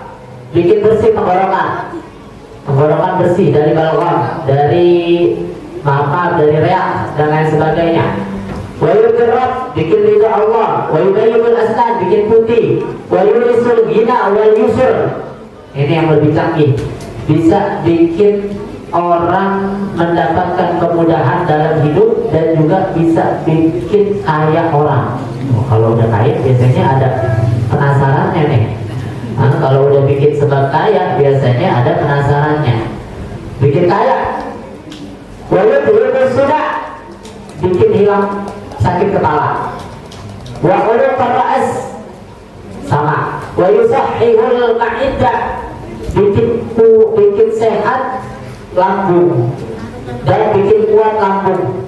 bikin bersih tenggorokan bersih dari balgam, dari dari reak dan lain sebagainya. Wayudirrab, bikin ridha Allah. Wayubayyibul asnan, bikin putih. Wayurisul ghina wal yusur, ini yang lebih canggih, bisa bikin orang mendapatkan kemudahan dalam hidup dan juga bisa bikin kaya orang. Kalau udah kaya biasanya ada penasarannya nih. Nah, kalau udah bikin sebab kaya biasanya ada penasarannya. Bikin kaya. Wayudirrab sudah, bikin hilang sakit kepala. Wa qulub ra'as, sama. Wa yusahhihul ma'idah, bikin sehat lambung dan bikin kuat lambung.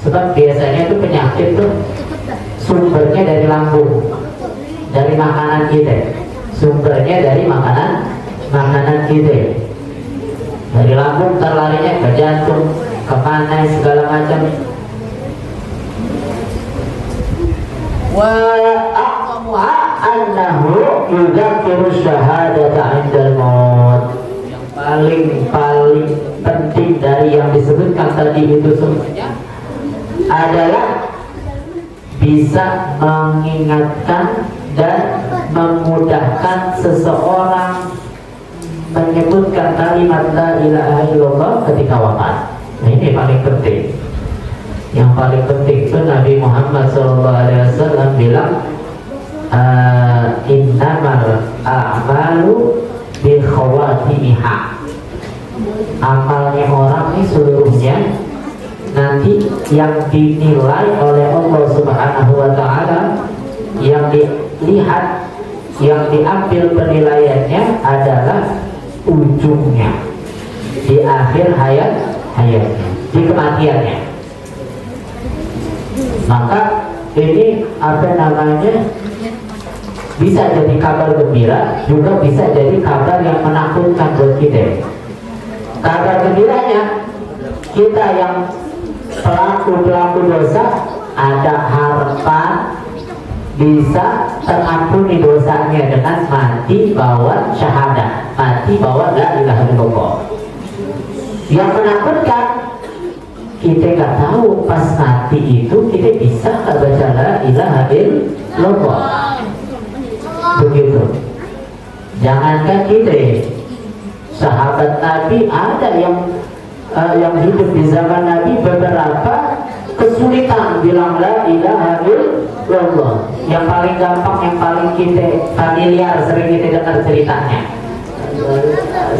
Sebab biasanya itu penyakit tuh sumbernya dari lambung, dari makanan kita. Sumbernya dari makanan kita. Dari lambung terlarinya ke jantung, ke mana segala macam. Wa a'lamuha annahu yudzakiru syahadata 'indal maut. Yang paling penting dari yang disebutkan tadi itu semuanya adalah bisa mengingatkan dan memudahkan seseorang menyebutkan kalimat la ilaha illallah ketika wafat. Nah, ini paling penting. Yang paling penting itu Nabi Muhammad SAW bilang, innamal a'malu bi khawatimiha. Amalnya orang ini seluruhnya nanti yang dinilai oleh Allah Subhanahu wa Ta'ala, yang dilihat, yang diambil penilaiannya adalah ujungnya, di akhir hayatnya, di kematiannya. Maka ini apa namanya, bisa jadi kabar gembira, juga bisa jadi kabar yang menakutkan buat kita. Kabar gembiranya, kita yang pelaku dosa ada harapan bisa terampuni dosanya dengan mati bawa syahadat, mati bawa la ilaha illallah. Yang menakutkan, kita nggak tahu pas mati itu kita bisa nggak baca la ilaha illallah. Begitu. Jangankan kita, sahabat Nabi ada yang yang hidup di zaman Nabi beberapa kesulitan bilang la ilaha illallah. Yang paling gampang, yang paling kita familiar, sering kita dengar ceritanya,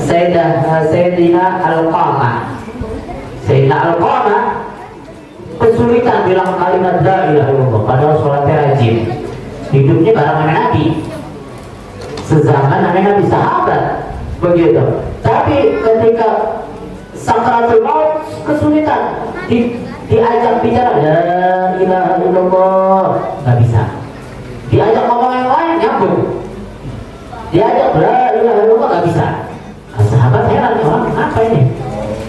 Sayyidina Al-Qamah. Sayyidina Al-Qamah kesulitan bilang kalimat la ilaha illallah, padahal sholatnya rajin, hidupnya bareng Nabi, sezaman Nabi, sahabat begitu. Tapi ketika sakaratul maut kesulitan, diajak bicara la ilaha illallah nggak bisa, diajak ngomong yang lain nyambung, diajak la ilaha illallah nggak bisa. Nah, sahabat heran, orang kenapa ini,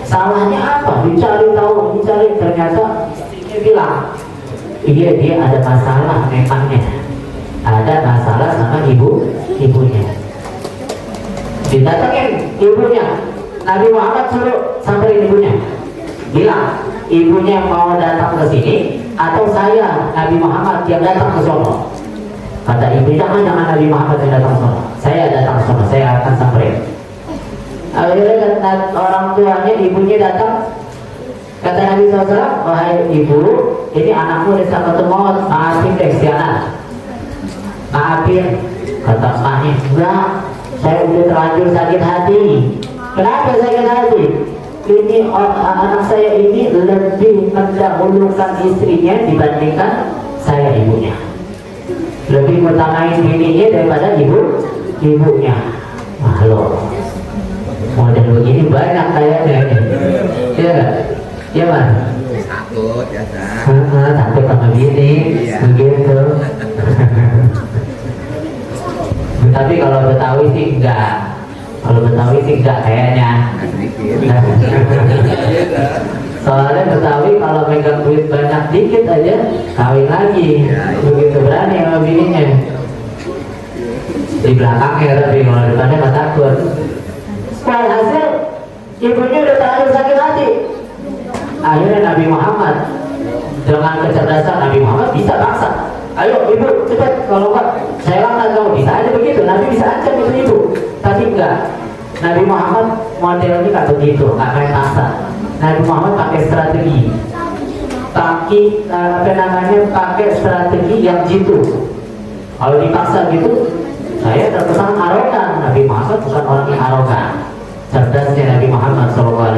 salahnya apa? Dicari tahu, dicari, ternyata istrinya bilang iya, dia ada masalah, memangnya ada masalah sama ibunya. Didatangin ibunya, Nabi Muhammad suruh samperin ibunya, bilang ibunya mau datang ke sini atau saya Nabi Muhammad yang datang ke sono. Kata ibu, jangan Nabi Muhammad yang datang ke sono, saya datang ke sono, saya akan samperin. Akhirnya orang tuanya, ibunya datang. Kata Nabi SAW, wahai ibu, ini anakmu udah sakaratul maut, maafin deh si anak, maafin. Kata emaknya, enggak, saya udah terlanjur sakit hati. Kenapa sakit hati? Ini anak saya ini lebih mendahulukan istrinya dibandingkan saya ibunya, lebih utamain bininya daripada ibunya. Malu model begini banyak kayaknya ini, ya nggak? Ya mas? Takut ya takut sama bini, begitu. Tapi kalau Betawi sih enggak, kayaknya. Soalnya Betawi kalau megang duit banyak dikit aja kawin lagi, begitu berani sama bininya. Di belakangnya, tapi kalau depannya nggak takut. Hasil ibunya udah terlanjur sakit hati. Akhirnya Nabi Muhammad dengan kecerdasan Nabi Muhammad bisa paksa, ayo ibu cepat, kalau enggak saya laknat kamu. Bisa aja begitu, Nabi bisa ancam itu ibu. Tapi enggak, Nabi Muhammad modelnya nggak begitu, nggak main paksa. Nabi Muhammad pakai strategi, pakai strategi yang jitu. Kalau dipaksa gitu, saya terkesan arogan. Nabi Muhammad bukan orang yang arogan. Cerdasnya Nabi Muhammad SAW.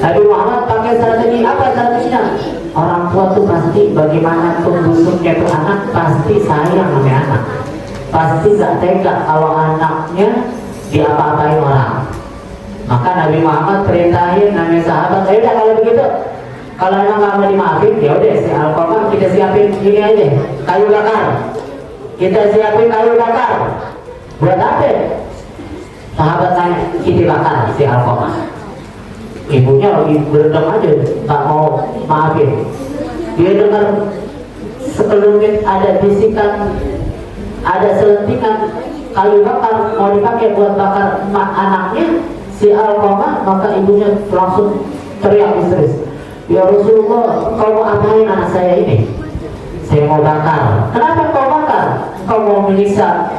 Nabi Muhammad pakai strategi apa? Strateginya orang tua tuh pasti bagaimanapun busuknya tuh anak pasti sayang sama anak, pasti gak tega kalau anaknya diapa-apain orang. Maka Nabi Muhammad perintahin namanya sahabat, ya udah kalau begitu, kalau emang gak mau dimaafin, ya udah si Al-Qamah kita siapin ini aja, kayu bakar. Kita siapin kayu bakar. Buat apa? Sahabat tanya, kita bakar si Al-Qamah. Ibunya lagi berdem aja, tak mau maafin. Dia dengar sekelumit ada bisikan, ada selentingan kayu bakar mau dipakai buat bakar anaknya si Al-Qamah. Maka ibunya langsung teriak histeris, ya Rasulullah, kau mau apain anak saya ini? Saya mau bakar. Kenapa kau bakar? Kau mau menyiksa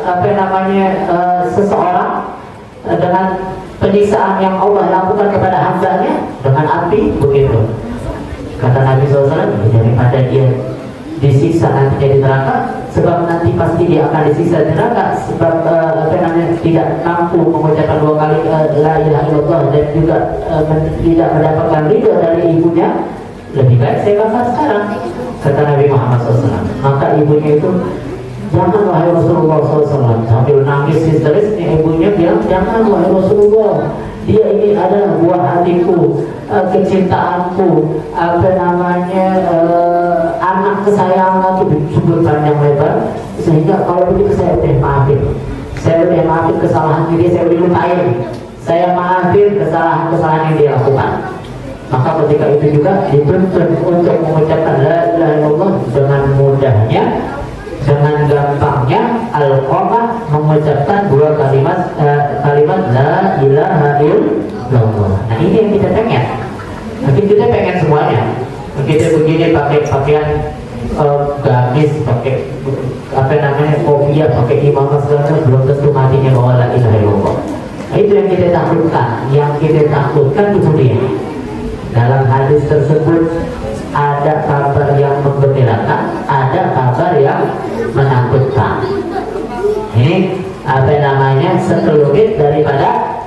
seseorang dengan penyiksaan yang Allah lakukan kepada hambanya dengan api, begitu. Kata Nabi SAW, daripada dia disiksa nantinya di neraka, sebab nanti pasti dia akan disiksa di neraka sebab tidak mampu mengucapkan 2 kali la ilaha illallah dan juga tidak mendapatkan ridho dari ibunya. Lebih baik saya bakar sekarang, kata Nabi Muhammad SAW. Maka ibunya itu, jangan wahai Rasulullah SAW, sambil nangis histerisnya ibunya bilang, jangan wahai Rasulullah, dia ini adalah buah hatiku, kecintaanku, anak kesayangan, itu sebut panjang lebar. Sehingga kalau begitu saya udah maafin, kesalahan dia, saya udah lupain, saya maafin kesalahan yang dia lakukan. Maka ketika itu juga dituntut untuk mengucapkan la ilaha illallah dengan mudahnya, dengan gampangnya. Al-Qamah mengucapkan 2 kalimat la ilaha illallah. Nah ini yang kita pengen. Mungkin kita pengen semuanya. Kita begini pakai pakaian gamis, pakai kopiah, pakai imamah segala, belum tentu matinya bahwa la ilaha illallah. Nah, itu yang kita kita takutkan itu dia. Dalam hadis tersebut ada kabar yang menggembirakan, ada kabar yang menakutkan. Ini apa namanya, sekelumit daripada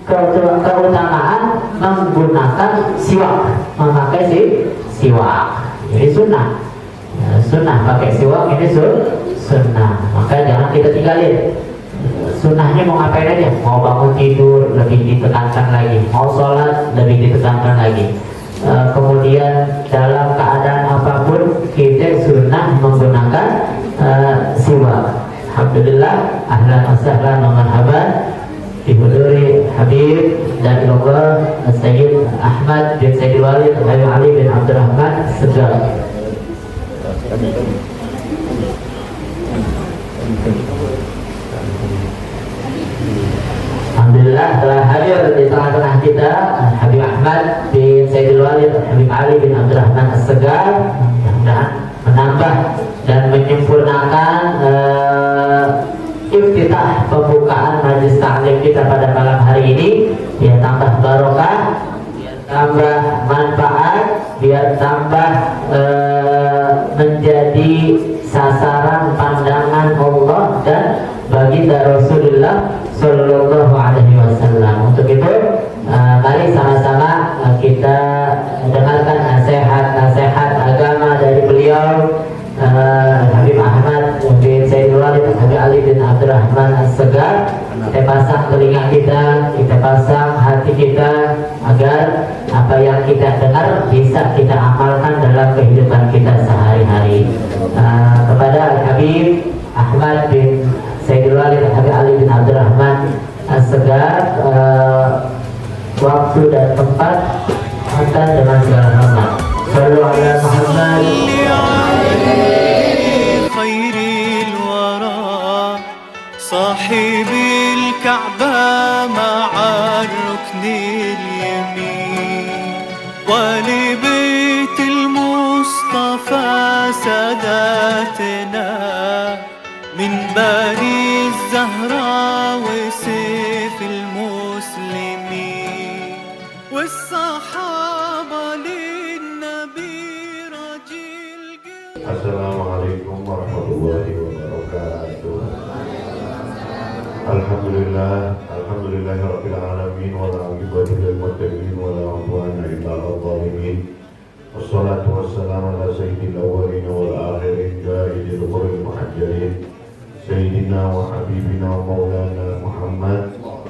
keutamaan menggunakan siwak, memakai siwak. Ini sunnah. Sunnah pakai siwak ini sunnah. Maka jangan kita tinggalin. Sunnahnya mau ngapain aja, mau bangun tidur lebih ditekankan lagi, mau sholat lebih ditekankan lagi. Kemudian dalam keadaan apapun kita sunnah menggunakan siwak. Alhamdulillah, ahlan wa sahlan wa marhaban di huduri Habib dan Allah Sayyid Ahmad bin Sayyid Walid Habib Ali bin Abdurrahman Segar. Alhamdulillah telah hadir di tengah-tengah kita Habib Ahmad bin Sayyidul Walid Habib Ali bin Abdurrahman As-Segar, mudah-mudahan menambah dan menyempurnakan iftitah pembukaan majlis ta'lim kita pada malam hari ini, biar tambah barokah, biar tambah manfaat, biar tambah menjadi sasaran pandangan Allah dan baginda Rasulullah Sallallahu Alaihi Wasallam. Untuk itu, mari sama-sama kita dengarkan nasihat-nasihat agama dari beliau, Habib Ahmad bin Sayyidul Walid Habib Ali bin Abdurrahman As-Segar. Kita pasang telinga kita pasang hati kita agar apa yang kita dengar bisa kita amalkan dalam kehidupan kita sehari-hari. Kepada Habib Ahmad bin Sayyidul Walid Habib Ali bin Abdurrahman As-Segar, waktu dan tempat akan dengan segala hormat. Sallu ala Muhammad. خير الورى صاحب الكعبة مع الركن اليمين ولبيت المصطفى ساداتنا من بني الزهراء وسيف المسلمين والصحابة للنبي رجل. Assalamualaikum warahmatullahi wabarakatuh. Alhamdulillahirabbil alamin wal aqibatu lil muttaqin wala udwana illa 'alal zalimin. Wassalatu wassalamu ala sayyidil awwalin wal akhirin qaidil qur'il muhajjalin sayyidina wa habibina wa maulana Muhammad wa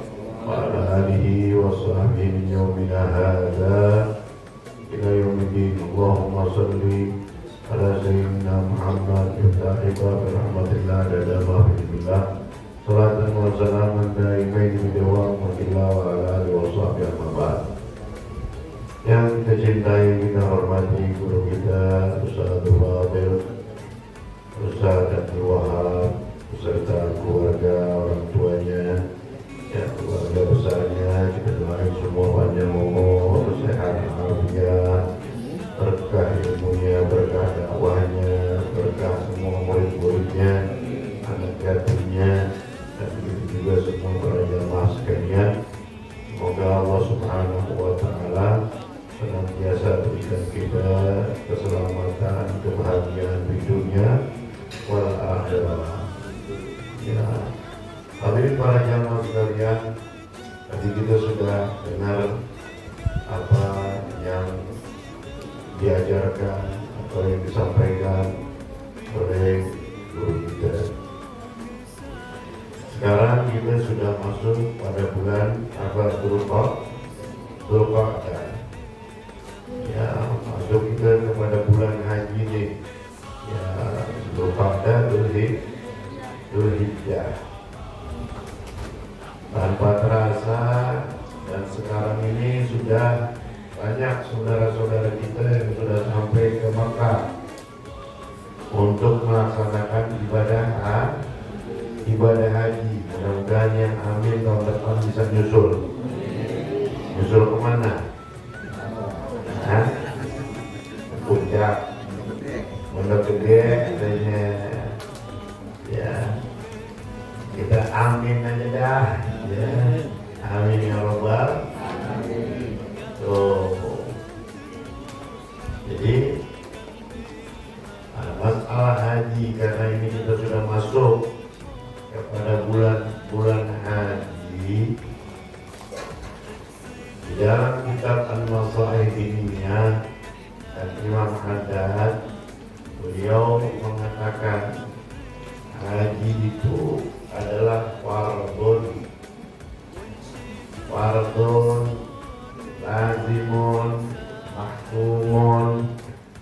ala alihi wa sahbihi min yawmina hadza ila yaumiddin. Allahumma shalli ala sayyidina Muhammad ibtahi babi rahmatillah dada bahfidillah salatan wa salaman daimain bidawam wa ala alihi wa sahbihi al-mabad. Yang kita cintai, kita hormati guru kita Ustaz Fadil, Ustaz Abdul Wahab, beserta keluarga, orang tuanya, ya, keluarga besarnya, kita doain semua panjang umur, sehat, afiat, berkah ilmunya, berkah dakwahnya, berkah semua murid-muridnya, anak yatimnya, dan begitu juga semua para jamaah sekalian. Semoga Allah Subhanahu wa Ta'ala senantiasa berikan kita keselamatan, kebahagiaan di dunia wal akhirah. Ya, hadirin para jamaah sekalian, tadi kita sudah dengar apa yang diajarkan atau yang disampaikan oleh guru kita. Sekarang kita sudah masuk pada bulan apa, Dzulqa'dah. Ya, masuk kita kepada bulan haji ini. Ya, Dzulqa'dah, Dzulhijjah. Tanpa terasa dan sekarang ini sudah banyak saudara-saudara kita yang sudah sampai ke Makkah untuk melaksanakan ibadah haji. Mudah-mudahan yang amin tahun depan bisa nyusul kemana? Puncak, Pondok Gede katanya. Ya, kita amin aja dah ya. Amin ya robbal. Tuh. Jadi masalah haji, karena ini kita sudah masuk kepada bulan haji. Di dalam kitab An-Nasaih Diniyah dan Imam Haddad, beliau mengatakan haji itu adalah fardun lazimun mahkumun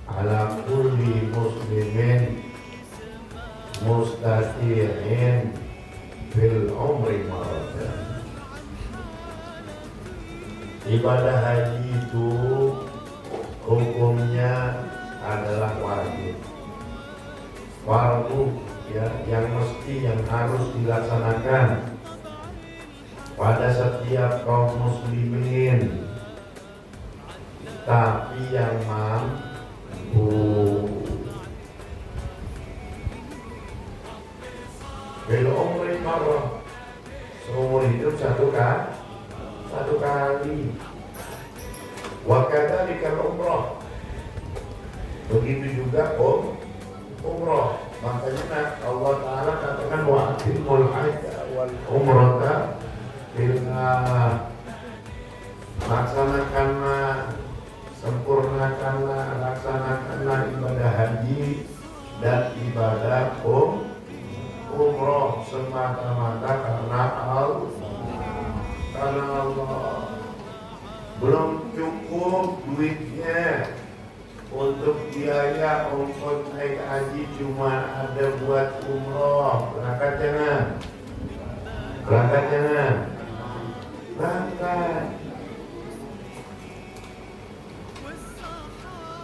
ala kulli muslimin mustati'in fil umri maratan. Ibadah haji itu hukumnya adalah wajib, fardu ya, yang mesti, yang harus dilaksanakan pada setiap kaum muslimin, tapi yang mampu. Bil umri marrah, seumur hidup satu kali. Wa kadzalika umrah, begitu juga umrah. Makanya Allah Ta'ala katakan wa atimul hajja wal umrata billah, laksanakanlah, sempurnakanlah, laksanakanlah ibadah haji dan ibadah umroh semata-mata karena Allah. Belum cukup duitnya untuk biaya ongkos naik haji, cuma ada buat umroh. Berangkat jangan.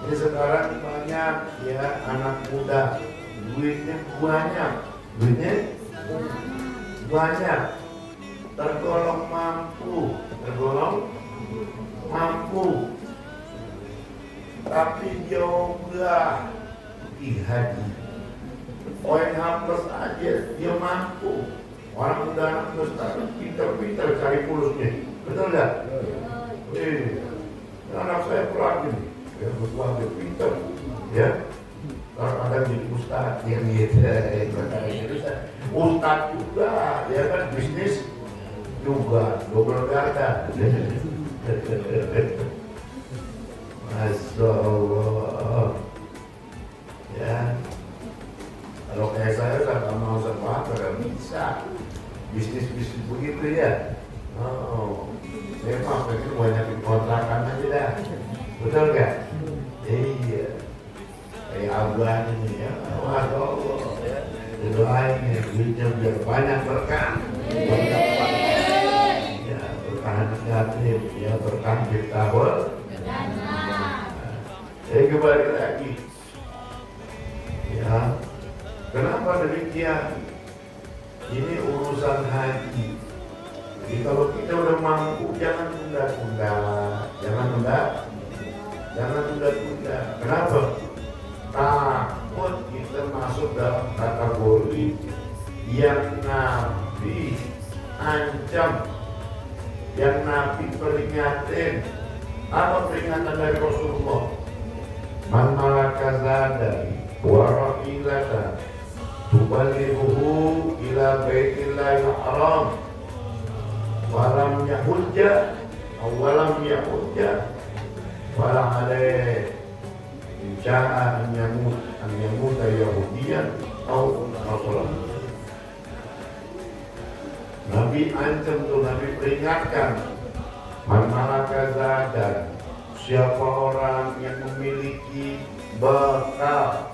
Jadi sekarang banyak ya anak muda, duitnya banyak, tergolong mampu, tapi juga di haji. Poin hapus aja dia mampu. Orang muda anak muda sekarang pintar-pintar cari pulusnya, betul nggak? Anak saya pelajari, ya betul dia pintar, ya. Kalau ada jadi ustad yang gitu, ustad juga, ya kan, bisnis juga, double ganda. Masya Allah. Ya, kalau kayak saya nggak mau sepak, nggak bisa bisnis begitu ya. Saya mah pengen banyakin kontrakan aja dah, betul nggak? Iya. Kayak abang ini ya, Masya Allah ya, doain ya, duitnya biar banyak berkah, ya berkah yatim, ya berkah tahun. Kembali lagi, ya kenapa demikian? Ini urusan haji. Jadi kalau kita udah mampu, jangan tunda-tunda. Kenapa? Takut kita masuk dalam kategori yang Nabi ancam, yang Nabi peringatin. Apa peringatan dari Rasulullah? Man malaka zada wa rahilata tuballighuhu ila baitillahil haram walam yahujja awalam yahujja wala alaih insya'a an yamut yahudiyan atau nasrani. Nabi ancam tuh, Nabi peringatkan, man malaka zada, siapa orang yang memiliki bekal,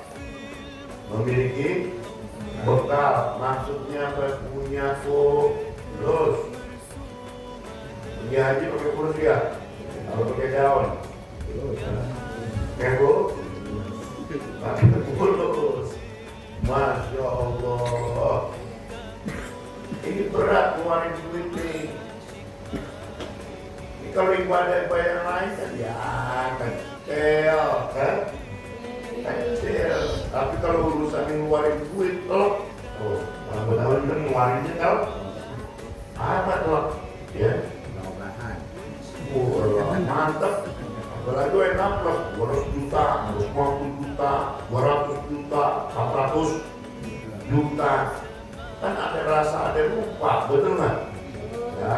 maksudnya punya fulus. Pergi haji pakai fulus ya, kalau pakai daun, pakai fulus. Masya Allah, ini berat keluarin duit nih. Kalau ibadah yang lain kan ya kecil kan, kecil. Tapi kalau urusan yang ngeluarin duit, mana Betawi kan ngeluarinnya kalau apa tuh ya? Mantap. Apalagi enak plus 200 juta, 250 juta, 200 juta, 400 juta. Kan ada rasa, ada lupa, betul nggak? Ya.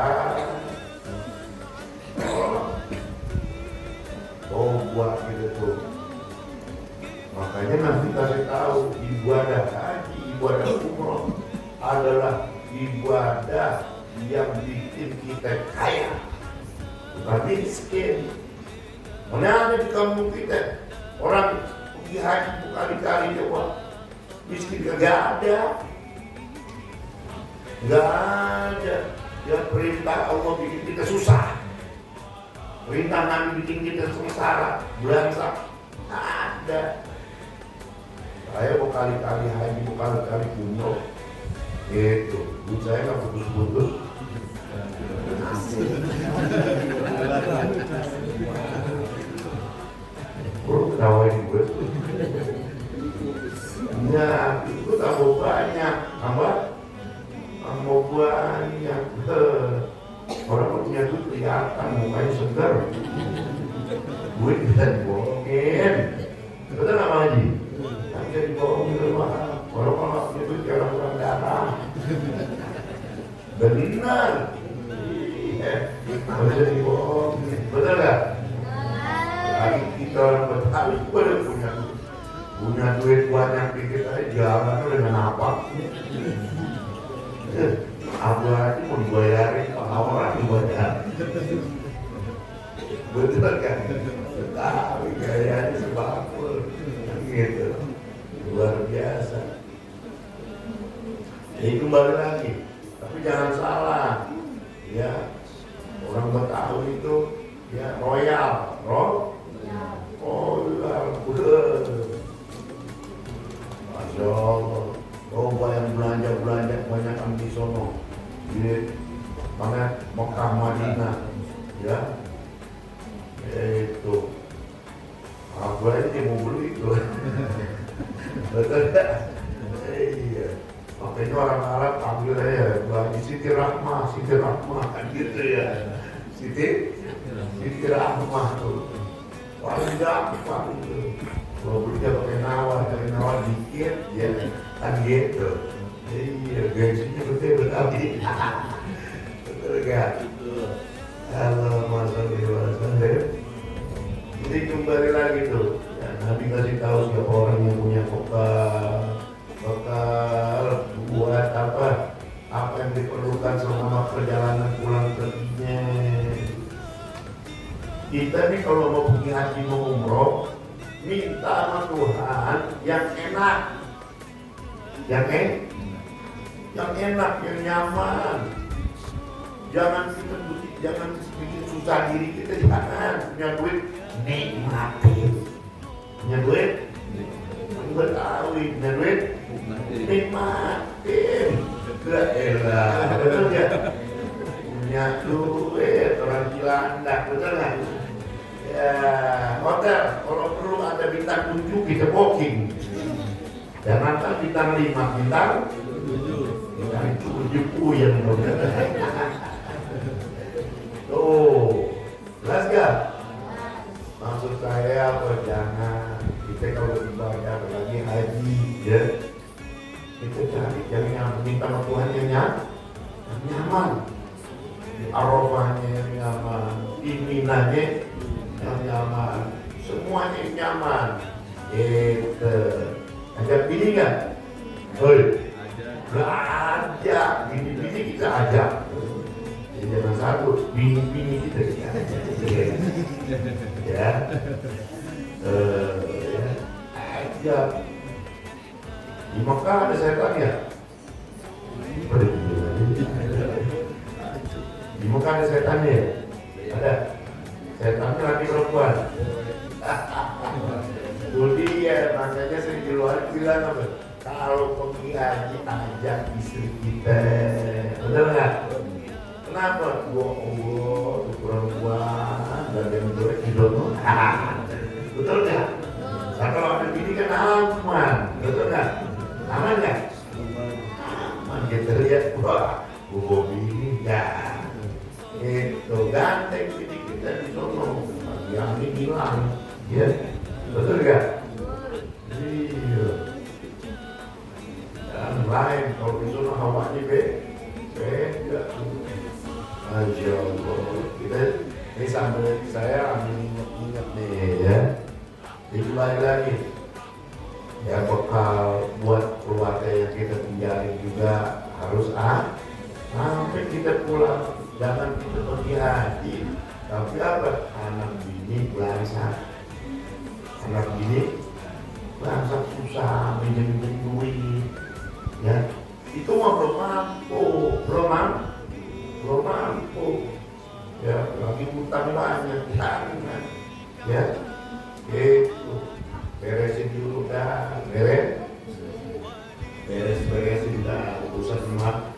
Buat gitu tuh. Makanya nanti kasih tahu ibadah haji, ibadah umroh adalah ibadah yang bikin kita kaya, bukan miskin. Mana ada di kampung kita orang pergi haji berkali-kali coba miskin kagak ada, nggak ada. Yang perintah Allah bikin kita susah, perintah Nabi bikin kita sengsara, belangsak, ada. Saya berkali-kali haji, berkali-kali umroh, gitu. Duit saya nggak putus-putus. Bro, ketawain gue. Nah, itu tambah banyak, tambah banyak. Orang punya duit kelihatan, mukanya segar. Duit bisa dibohongin. Betul nggak Pak Haji? Yang bisa dibohongin rumah. Orang kalau punya duit kayak orang darah. Benar. Iya, nggak bisa dibohongin. Betul nggak? Hari kita orang Betawi pada punya duit banyak dikit aja jalan dengan apa? Aku aja mau dibayarin, orang dibayar. Betul kan? Betawi gayanya sebakul, gitu, luar biasa. Jadi kembali lagi, tapi jangan salah, ya orang Betawi itu ya royal, Masya Allah. Coba yang belanja banyak di sono, di mana Mekah Madinah, ya itu. Aku aja mau beli itu. Betul ya? Iya. Makanya orang Arab panggil ya, bagi Siti Rahmah kan gitu ya. Siti Rahmah tuh. Paling gampang itu. Kalau beli dia pakai nawar dikit, ya kan gitu. Iya, gengsinya betul tapi. Betul gak? Halo Mas Alhamdulillah. Jadi kembali lagi tuh, ya, Nabi kasih tahu siapa orang yang punya bekal buat apa yang diperlukan selama perjalanan pulang perginya. Kita nih kalau mau pergi haji mau umroh, minta sama Tuhan yang enak, yang enak, yang nyaman. Jangan bikin susah diri kita, jangan. Punya duit nikmatin, punya duit Betawi, punya duit nikmatin. Elah, betul ya? Punya duit orang Cilandak, betul nggak? Ya, hotel kalau perlu ada bintang 7 kita booking. Jangan kan bintang 5, bintang 7 puyeng. Tuh, jelas gak? Maksud saya apa? Jangan kita kalau ibadah lagi haji, ya kita cari yang minta sama Tuhan yang nyaman, di Arafahnya yang nyaman, di Minanya yang nyaman, semuanya yang nyaman. Itu ajak bini nggak? Hoi, ajak bini kita ajak. Jangan satu, bini kita ya, ajak. Di Mekah ada setan ya? Di Mekah ada setan ya? Ada. Setannya laki perempuan. Itu dia, makanya saya di luar bilang apa? Kalau pergi haji ajak istri kita, betul nggak? Kenapa? Allah, perempuan dan yang jelek didono. Betul nggak? Nah, kalau ada bini kan aman, betul nggak? Aman nggak? Aman. kita lihat, wah, Bobi ya, itu ganteng jadi kita di sono, yang ini bilang, ya, betul gak? Iya. Dan lain kalau di sono hawanya beda. Masya Allah, kita ini sambil saya ingat nih ya, itu lagi. Ya bekal buat keluarga yang kita tinggalin juga harus sampai kita pulang, jangan kita pergi haji tapi apa, anak bini belanja, anak bini belanja susah minjem duit ya, itu mah belum mampu ya, lagi utang banyak jangan ya, itu beresin dulu dah, beresin dah urusan emak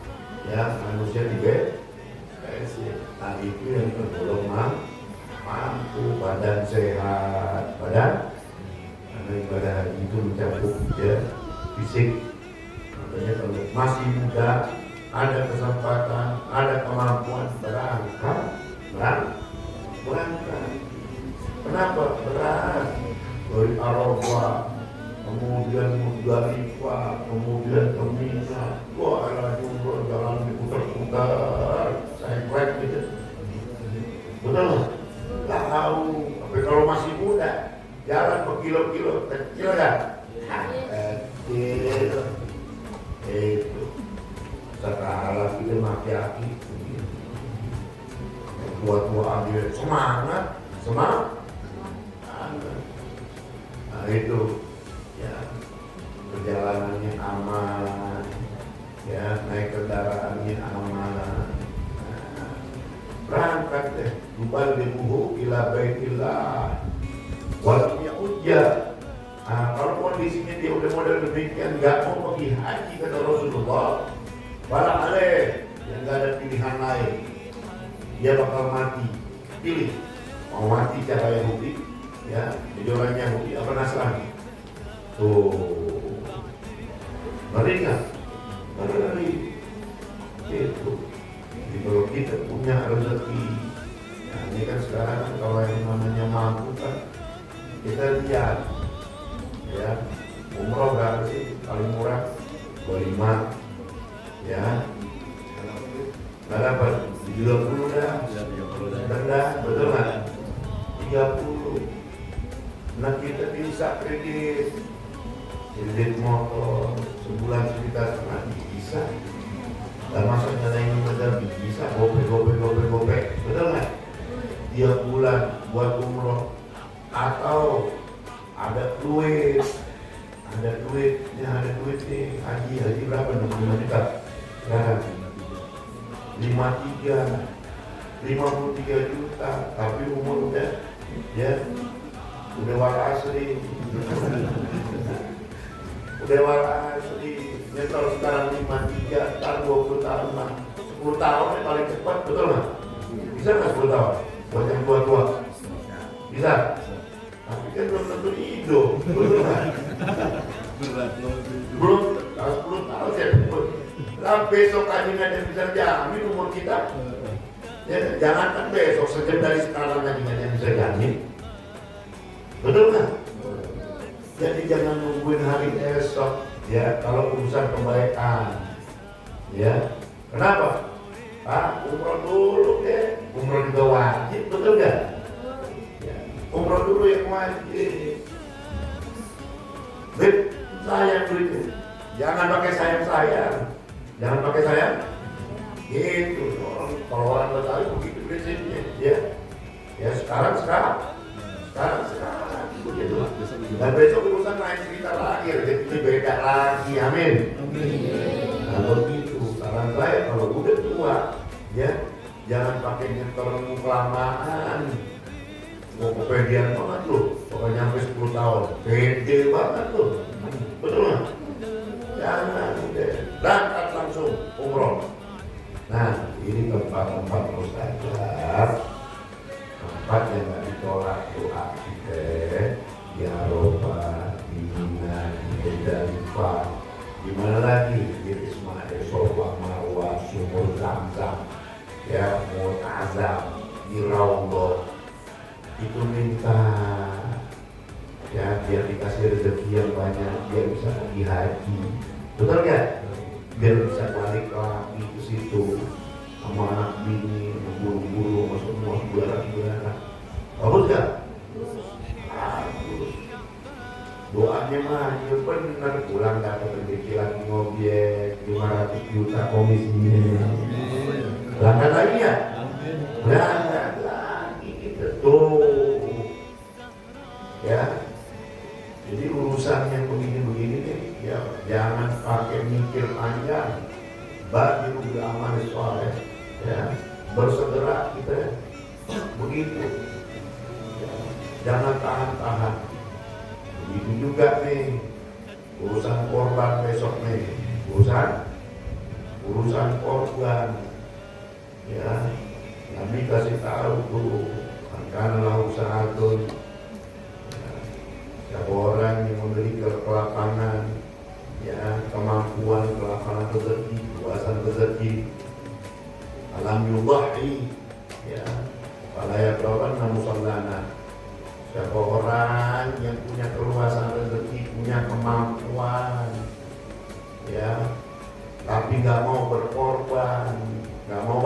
ya, manusia beresin. Nah itu yang tergolong mampu, badan sehat, karena ibadah haji itu mencakup ya fisik. Makanya kalau masih muda, ada kesempatan, ada kemampuan, berangkat. Kenapa? Berat. Dari Arafah, kemudian Muzdalifah, kemudian ke Mina, wah ala jumlah jalan diputar-putar, saya krek gitu. Betul nggak tahu, tapi kalau masih muda, jalan berkilo-kilo, kecil kan? Kecil, itu. Sekarang kita maki-aki, tua-tua ambil semangat. Nah itu ya, perjalanannya aman ya, naik kendaraannya aman, berangkat deh, yuballighuhu ila baitillah walam ya'udja. Nah kalau kondisinya dia udah model demikian, nggak mau pergi haji kata Rasulullah, bala alaih, yang nggak ada pilihan lain, dia bakal mati. Pilih mau mati cara Yahudi ya, jadi orang Yahudi apa Nasrani. Tuh ngeri nggak? Ngeri itu. Jadi kalau kita punya rezeki, nah ini kan sekarang kan kalau yang namanya mampu kan, kita lihat ya, umroh berapa sih paling murah? 25 ya, nggak dapat 30 dah, rendah, betul nggak? 30. Nah kita bisa kredit motor sebulan sekitar setengah bisa. Dan masa nyalain modal bisa gope, betul nggak? 3 bulan buat umroh, atau ada duit nih, haji berapa? 65 juta sekarang, 53 juta, tapi umur udah ya udah wala asli ya, kalau sekarang 53, ntar 20 tahun lah, 10 tahun yang paling cepat, betul nggak? Bisa nggak 10 tahun? Buat yang tua-tua bisa, tapi kan belum tentu hidup, betul nggak? Belum 10 tahun ya, lah besok aja nggak ada yang bisa jamin umur kita ya, jangankan besok, sejak dari sekarang aja nggak ada yang bisa jamin. Betul kan? Jadi jangan nungguin hari esok ya, kalau urusan kebaikan ya. Kenapa? Umroh dulu deh, umroh juga wajib, betul gak? Ya, umroh dulu yang wajib. Sayang duitnya, jangan pakai sayang. Gitu, kalau orang Betawi begitu prinsipnya ya, sekarang begitu. Dan besok urusan lain cerita lagi, rezeki beda lagi, amin. Nah begitu, saran saya kalau udah tua ya, jangan pakai nyetor kelamaan. Mau kepedean banget loh, pokoknya sampai 10 tahun, pede banget loh, betul nggak? Jangan udah berangkat langsung umroh. Nah ini tempat-tempat mustajab, tempat yang nggak ditolak doa kita, di Arafah, di Mina, di Muzdalifah, di mana lagi? Di Ismail, Sofa, Zamzam, ya Mu'tazam, di Raudhah, itu minta ya biar dikasih rezeki yang banyak, biar bisa pergi haji, betul nggak? Biar bisa balik lagi ke situ sama anak bini, buru-buru masuk bulan-bulan. Bagus nggak? Bagus. Doanya mah ya bener, pulang dapat rezeki lagi ngobjek 500 juta komisinya. Berangkat lagi ya? Berangkat lagi gitu tuh. Ya. Jadi urusan yang begini-begini nih, ya jangan pakai mikir panjang. Bagi bil amal soleh, ya bersegera kita begitu. Ya, jangan tahan-tahan. Begitu juga nih urusan korban besok nih, urusan korban. Ya, Nabi kasih tahu tuh, karena usahadun. Siapa orang yang memiliki kelapangan, ya kemampuan kelapangan rezeki, luasan rezeki, alam yudahi, ya pada ya kawan musallana. Siapa orang yang punya keluasan rezeki, punya kemampuan, ya tapi nggak mau berkorban, nggak mau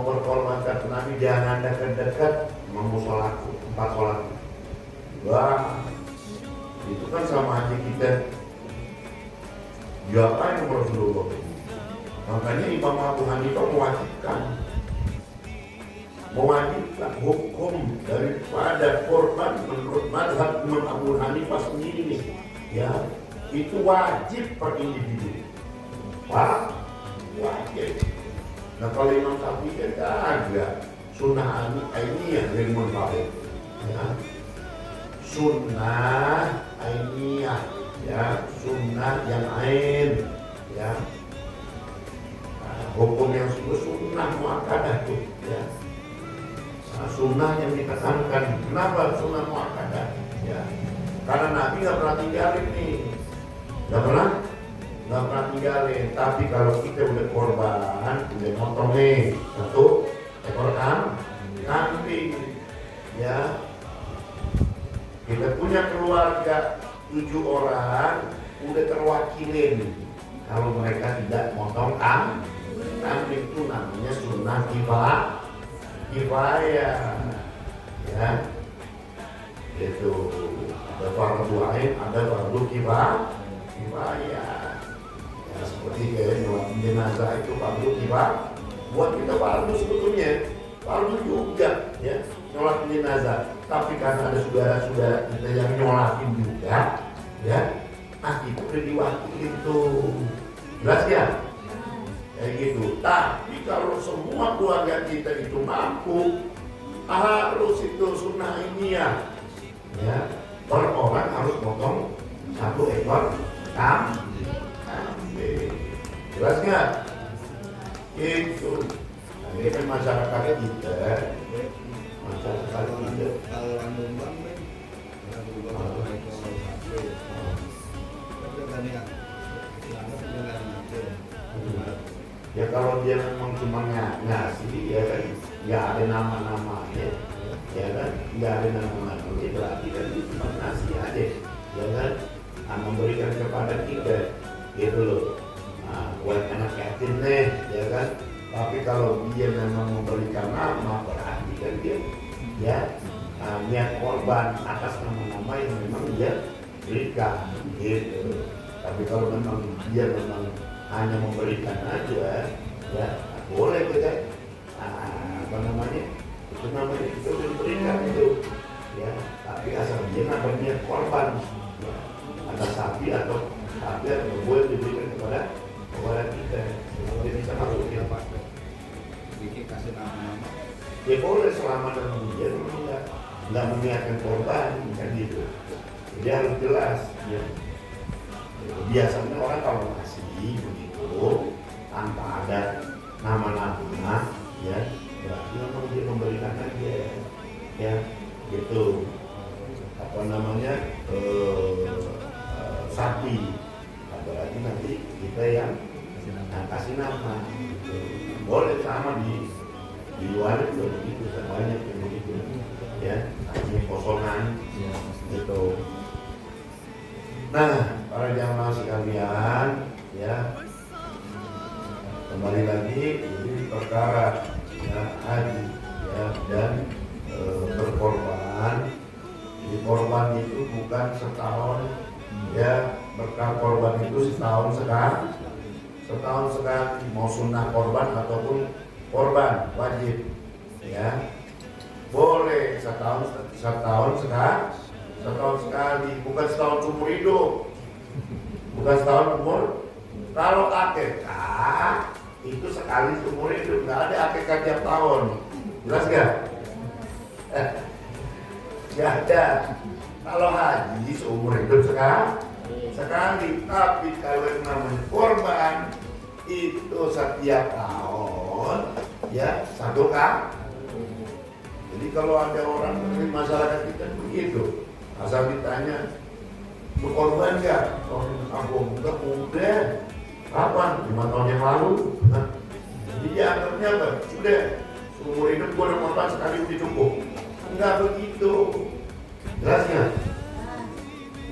berkorban karena Nabi jangan dekat-dekat memusolatku, tempat sholatku. Wah, itu kan sama aja kita diapain sama Rasulullah. Makanya Imam Abu Hanifah mewajibkan hukum daripada korban menurut mazhab Imam Abu Hanifah sendiri nih, ya itu wajib per individu. Wajib. Nah kalau Imam Syafi'i kan agak sunnah ainiyah dari munfarid, ya. Sunnah ainiyah, ya sunnah yang ain, ya hukum yang sunnah muakkadah tuh, ya sunnah yang ditekankan. Kenapa sunnah muakkadah? Ya karena Nabi nggak pernah tinggalin nih, nggak pernah tinggalin. Tapi kalau kita udah korban, udah motong nih 1 ekor kambing, ya kita punya keluarga 7 orang, udah terwakilin. Kalau mereka tidak motong kambing itu namanya sunnah kifayah, ya. Itu ada fardu ain, ada fardu kifayah. Ya, seperti kayak nyulat jenazah itu fardu kifayah. Buat kita fardu sebetulnya, fardu juga, ya. Nyolat jenazah, tapi karena ada saudara-saudara kita yang nyolatin juga, ya, kita udah diwakilin tuh, jelas ya, kayak gitu. Tapi kalau semua keluarga kita itu mampu, harus itu sunnah ainiyah, ya, per orang harus potong 1 ekor kambing, jelas nggak? Itu, nah, ini kan masyarakat kita. Ya kalau dia memang cuma ngasih, ya kan nggak ada nama-namanya, ya kan nggak ada nama-namanya, berarti kan dia cuma ngasih aja, ya kan memberikan kepada kita, gitu loh. Nah, buat anak yatim nih, ya kan. Tapi kalau dia memang memberikan nama, berarti kan dia, ya niat korban atas nama-nama yang memang dia berikan, gitu. Tapi kalau memang dia memang hanya memberikan aja, ya boleh kita apa namanya, itu namanya itu diberikan itu, ya. Tapi asal dia nggak niat korban, ya. Ada sapi atau boleh diberikan kepada kita, dia bisa masukin apa? Bikin kasih nama-nama. Ya boleh selama dia nggak meniatkan korban, kan gitu. Jadi harus jelas, ya. Biasanya orang kalau ngasih begitu tanpa ada nama-nama, ya berarti memang dia memberikan aja, ya gitu. Apa namanya sapi, berarti nanti kita yang Nah, kasih nama. Boleh sama di luar juga begitu, banyak yang begitu. Ya, kasih kosongan gitu. Nah, para jamaah sekalian, ya kembali lagi ini perkara ya, haji ya, dan berkorban. Jadi korban itu bukan setahun ya, berkah korban itu setahun sekali, mau sunnah korban ataupun korban wajib ya, boleh setahun sekali, bukan setahun umur hidup, bukan setahun umur. Kalau akikah itu sekali seumur hidup, nggak ada akikah tiap tahun, jelas nggak? Nggak ada. Kalau haji seumur hidup sekali, tapi kalau yang namanya korban itu setiap tahun ya satu kali. Jadi kalau ada orang dari masyarakat kita begitu, asal ditanya berkorban nggak? Aku udah. Kapan? 5 tahun yang lalu. Nah, jadi dianggapnya apa? Sudah seumur hidup gua udah korban sekali udah cukup. Enggak begitu. Jelas nggak?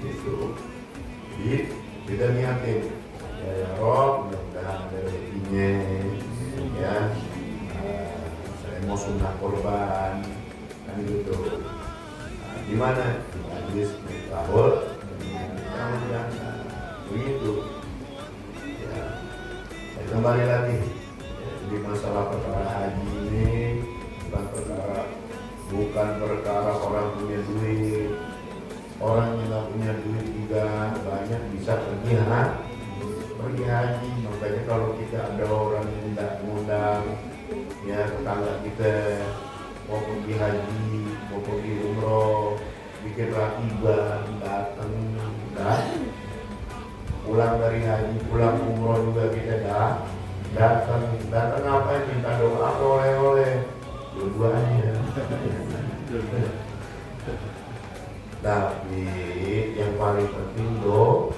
Gitu. Jadi kita niatin ya Rob, mudah-mudahan ada rezekinya ya. Saya mau sunnah korban kan gitu. Nah, gimana? Di majlis tahun kamu biasa begitu. Ya, saya kembali lagi. Ya, jadi masalah perkara haji ini bukan perkara orang punya duit. Orang yang nggak punya duit juga banyak bisa pergi haji. Makanya kalau kita ada orang yang tidak ngundang ya tetangga kita mau pergi haji, mau pergi umroh, bikin ratiban, datang pulang dari haji, pulang umroh juga kita datang apa yang minta doa oleh dua-duanya. Tapi yang paling penting doa.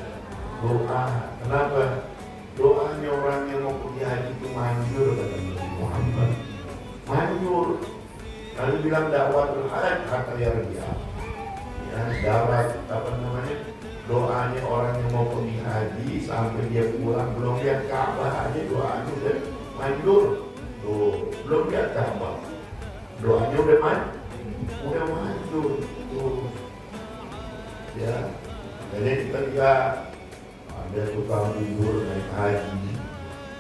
Kenapa? Doanya orang yang mau pergi haji itu manjur, kata Nabi Muhammad. Manjur. Lalu bilang dakwatul haj kata ya dakwah apa namanya? Doanya orang yang mau pergi haji sampai dia pulang belum lihat Ka'bah aja doanya udah manjur. Tuh, belum lihat Ka'bah. Doanya udah manjur. Tuh. Ya, jadi kita lihat ada tukang bubur naik haji,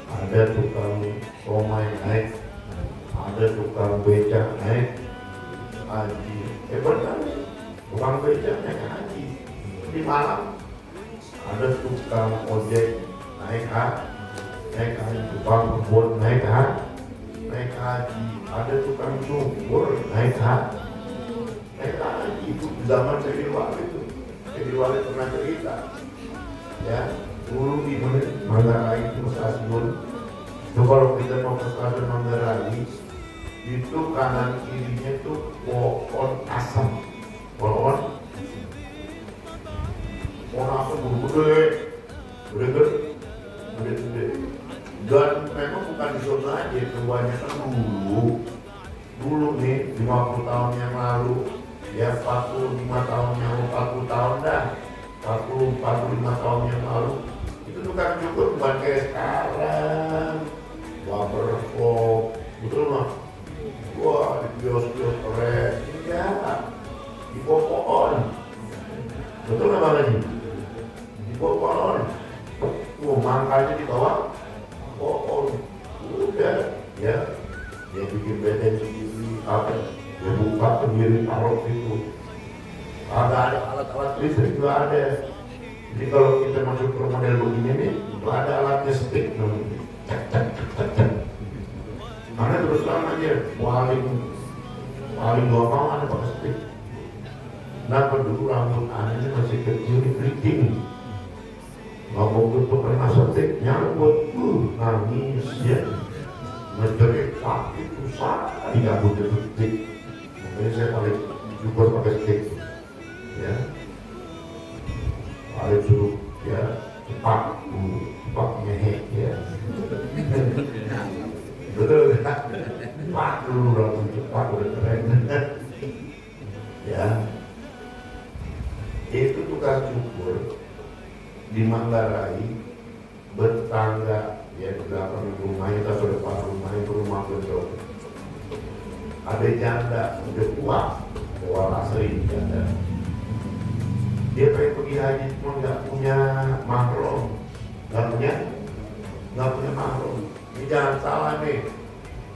ada tukang somai naik, ada tukang becak naik haji. Benar, tukang becak naik haji di Malang, ada tukang ojek naik haji, tukang kebun naik haji, ada tukang cukur naik haji. Itu zaman Jadi Wali pernah cerita ya, dulu di Manggarai itu stasiun itu kalau kita mau ke stasiun Manggarai itu kanan kirinya tuh pohon asam gede dan memang bukan di zona aja, kebanyakan dulu nih 50 tahun yang lalu ya 45 tahun yang lalu, 40 tahun dah 45 tahun yang lalu itu tukang cukur bukan kayak sekarang barbershop betul mah, wah di kios-kios keren, enggak di pohon, betul nggak Bang Haji? Di pohon, mangkanya di bawah pohon, udah ya dia bikin beden sendiri apa dia buka sendiri taruh itu, ada alat-alat listrik juga ada. Jadi kalau kita masuk ke model begini nih itu ada alatnya stick namanya, cek. Mana terus terang aja paling gampang ada pakai stick. Nah dulu rambut anaknya masih kecil keriting, nggak mau tutup kena stick nyangkut, nangis ya, menjerit kaki susah digabung itu stick. Makanya saya paling syukur pakai stick ya, paling suruh ya cepat ngehe ya. Betul kan? Cepat dulu dong, cepat udah keren. Ya, itu tukang cukur di Manggarai bertangga ya di belakang rumahnya atau depan rumahnya itu rumah betul. Ada janda udah tua, tua asli janda. Dia pengen pergi haji cuma nggak punya mahram, nggak punya mahram. Ini jangan salah nih,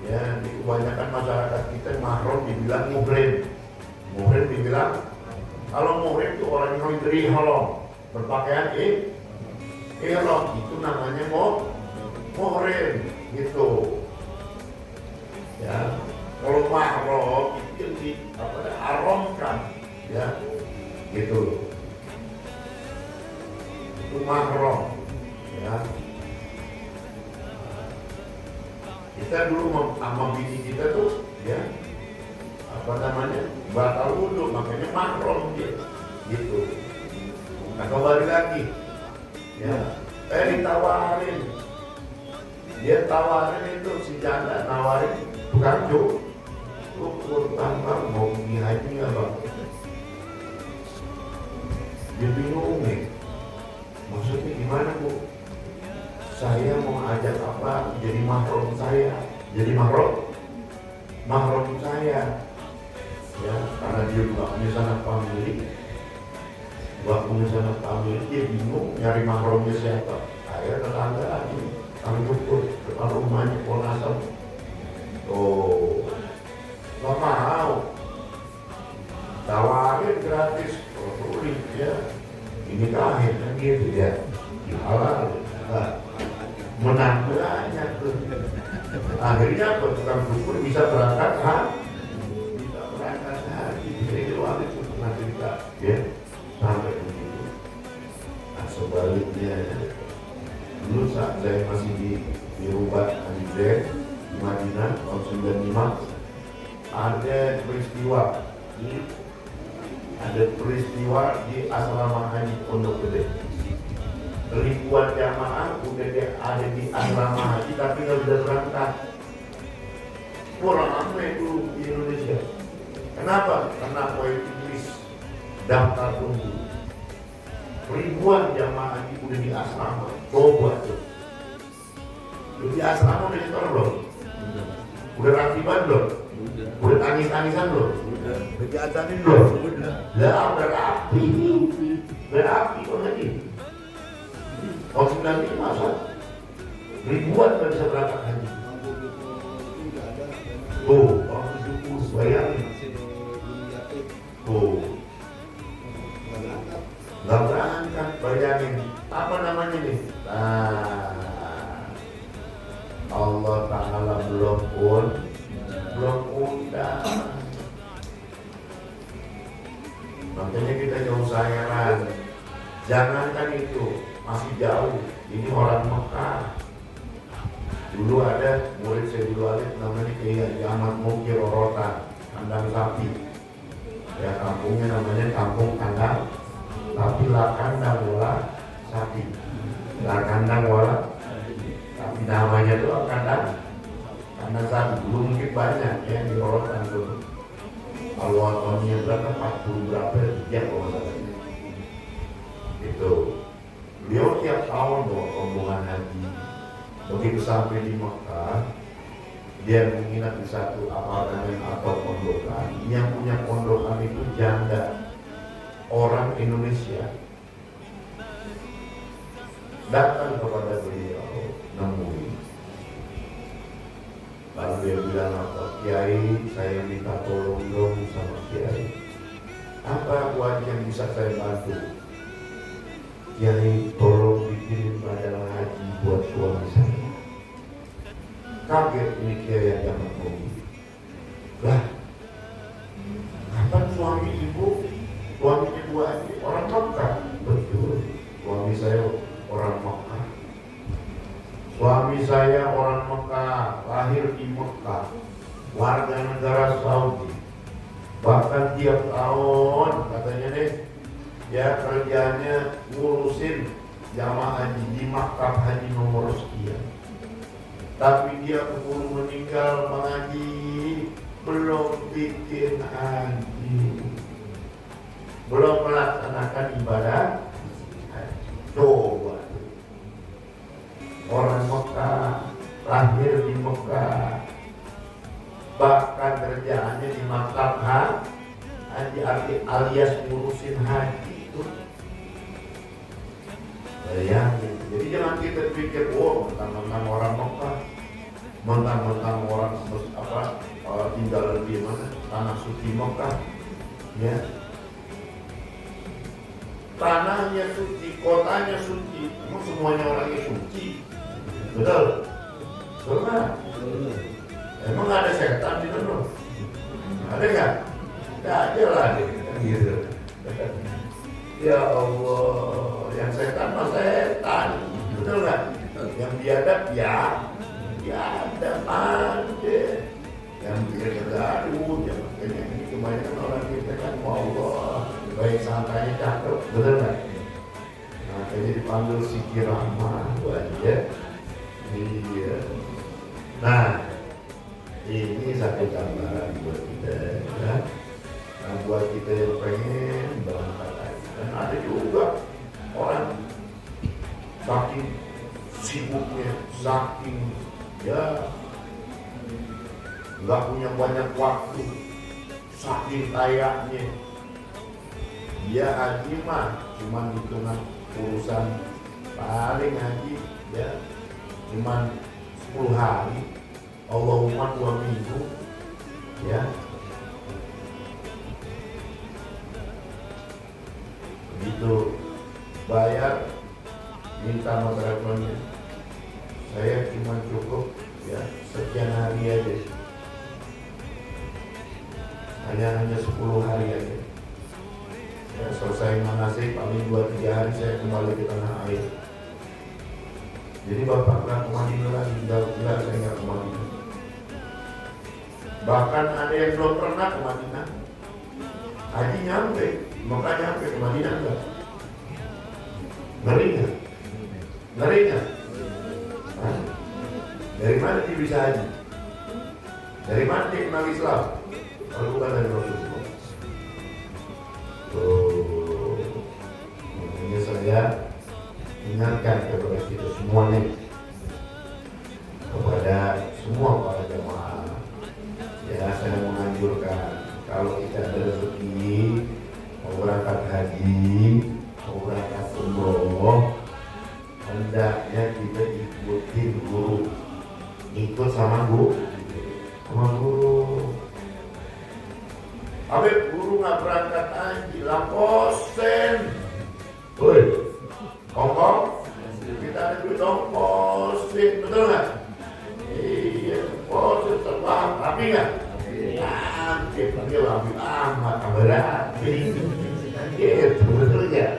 ya di kebanyakan masyarakat kita mahram dibilang muhrim dibilang kalau muhrim itu orang yang ihram berpakaian ihram itu namanya muhrim gitu. Ya kalau mahram itu diharamkan ya gitu. Itu mahram ya. Kita dulu sama bini kita tuh ya apa namanya batal wudhu makanya mahram dia gitu. Nah kembali lagi ya ditawarin dia tawarin itu si janda nawarin tukang cukur tambah mau pergi haji nggak bang? Dia bingung nih. Maksudnya gimana bu? Saya mau ajak apa? Jadi mahram saya. Jadi mahram saya. Ya, karena dia nggak punya sanak famili, dia bingung nyari mahramnya siapa. Akhirnya tetangga lagi, kami cukur depan rumahnya Ponasem. Oh, nggak mau. Tawarin gratis, tulis ya. Ini kahit kan gitu ya, halal. Menang banyak tuh. Akhirnya tukang cukur bisa berangkat haji. Jadi waktu itu pernah cerita ya sampai begitu. Nah sebaliknya dulu saat saya masih di Rubat Haji di Madinah tahun 95 ada peristiwa di asrama haji Pondok Gede. Ribuan jamaah udah ada di asrama haji tapi nggak bisa berangkat. Kurang apa itu di Indonesia? Kenapa? Karena Inggris daftar tunggu. Ribuan jamaah haji udah di asrama. Coba tuh. Di asrama udah nyetor belum? Udah rakiban belum? Udah tangis-tangisan belum? Udah diajarin belum? Lah udah rapi kok lagi. Oh 95 masa ribuan nggak bisa berangkat haji. Tuh orang 70 bayangin. Tuh nggak berangkat bayangin. Apa namanya nih? Nah Allah Ta'ala belum undang. Makanya kita jauh sayaran. Jangankan itu masih jauh. Ini orang Mekah. Dulu ada murid saya dulu ada namanya Kiai Ahmad Mukir Rorotan, kandang sapi. Ya kampungnya namanya kampung kandang, tapi lah kandang wala sapi. Lah kandang wala, tapi namanya itu kandang sapi. Dulu mungkin banyak ya di Rorotan dulu. Tahunnya berapa? 40 berapa? Ya kalau salah. Itu beliau tiap tahun bawa rombongan haji. Begitu sampai di Mekah, dia menginap di satu apartemen atau pondokan. Yang punya pondokan itu janda orang Indonesia. Datang kepada beliau, nemuin. Lalu dia bilang apa? Kiai, saya minta tolong dong sama Kiai. Apa wajib yang bisa saya bantu? Kiai, tolong bikin badal haji buat suami saya. Kaget ini Kiai yang ngomong. Lah, kapan suami ibu? Suami ibu haji orang Mekah. Betul, suami saya orang Mekah. Suami saya orang Mekah, lahir di Mekah, warga negara Saudi. Bahkan tiap tahun katanya nih, ya kerjanya ngurusin jamaah haji di maktab haji nomor sekian. tapi dia keburu meninggal mengaji, belum bikin haji, belum melaksanakan ibadah haji. Coba orang Mekah, lahir di Mekah, bahkan kerjaannya di maktab haji alias ngurusin haji itu. Bayangin. Jadi jangan kita pikir, oh mentang-mentang orang Mekah, mentang-mentang orang tinggal di mana, tanah suci Mekah, ya. Tanahnya suci, kotanya suci, emang semuanya orangnya suci, betul? Betul nggak? Emang ada setan di sana? Ada nggak? Nggak ada lah, gitu. Ya Allah, yang setan mah setan, betul nggak? Yang biadab ya biadab aja. Yang bikin gaduh, yang ini kebanyakan orang kita kan, Allah, baik sangkanya cakep, betul nggak? Nah, jadi dipanggil Siti Rahmah, aja. Iya. Nah, ini satu gambaran buat kita, ya. Nah, buat kita yang pengen berangkat haji. Dan ada juga orang saking sibuknya, saking ya nggak punya banyak waktu, saking kayaknya dia haji mah cuman hitungan urusan, paling haji ya cuman 10 hari, Allahumma 2 minggu, ya. Begitu bayar, minta matrakonnya, saya cuma cukup ya sekian hari aja, hanya 10 hari aja. Ya, selesai manasik paling 2-3 hari saya kembali ke tanah air. Jadi bapak nggak ke Madinah lagi, enggak, saya nggak ke Madinah. Bahkan ada yang belum pernah ke Madinah, haji nyampe, maka nyampe ke Madinah enggak? Ngeri nggak? Ngeri nggak? Dari mana dia bisa haji? Dari mana dia kenal Islam? Kalau bukan dari Rasulullah. Makanya saya ingatkan kepada kita semuanya, kepada semua para jemaah, ya saya menganjurkan kalau kita ada rezeki mau berangkat haji, mau berangkat umroh, hendaknya kita ikutin guru, ikut sama guru. Habis guru nggak berangkat haji, laposen, woi, kongkong, kita ada duit ongkosin, betul nggak? Iya, ongkosin terbang, rapi nggak? Rapi, dia rapi amat, rapi, gitu, betul nggak?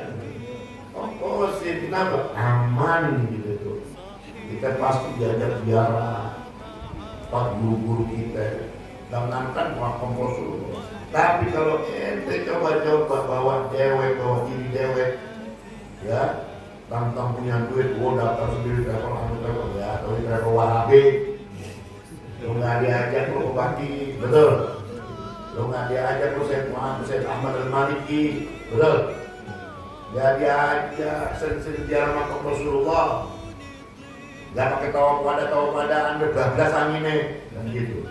Ongkosin, kenapa? Aman gitu tuh. Kita pasti diajak biara, pak guru-guru kita, jangankan pak kompos. Tapi kalau ente coba-coba bawa dewek, bawa ini dewek, ya, tantang punya duit, daftar sendiri travel anggota, ya, atau di travel Wahabi, lo nggak diajak lo bagi, betul? Lo nggak diajak lo Said Ahmad Al-Maliki, betul? Nggak diajak sejarah makam Rasulullah, nggak pakai tawapada Anda bablas anginnya, dan gitu.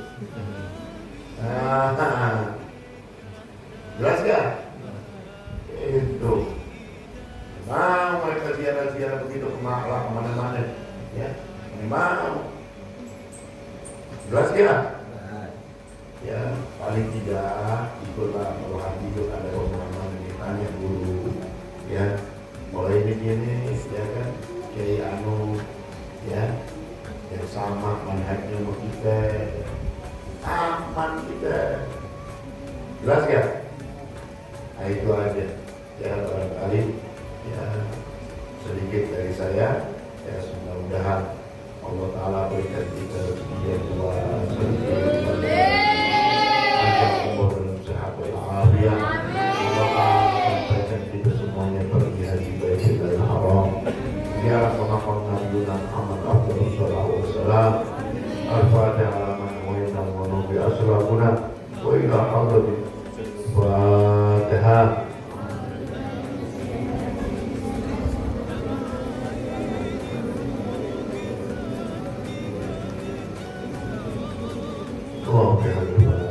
Jelas gak? Itu mau mereka ziarah-ziarah begitu kemana-mana, ya? Mau. Jelas gak? Ya paling tidak ikutlah kalau haji itu ada orang-orang yang tanya guru, ya mulai begini, ya kan? Kiai Anu, ya yang sama manhajnya sama kita, aman kita. Jelas gak? Nah itu aja ya, barangkali ya sedikit dari saya, ya mudah-mudahan Allah Ta'ala berikan kita yang luar panjang umur dan sehat walafiat. Allah Ta'ala sampaikan kita semuanya pergi haji Baitul Haram, ziarah ke makam Nabi Muhammad sallallahu alaihi wasallam. Allah.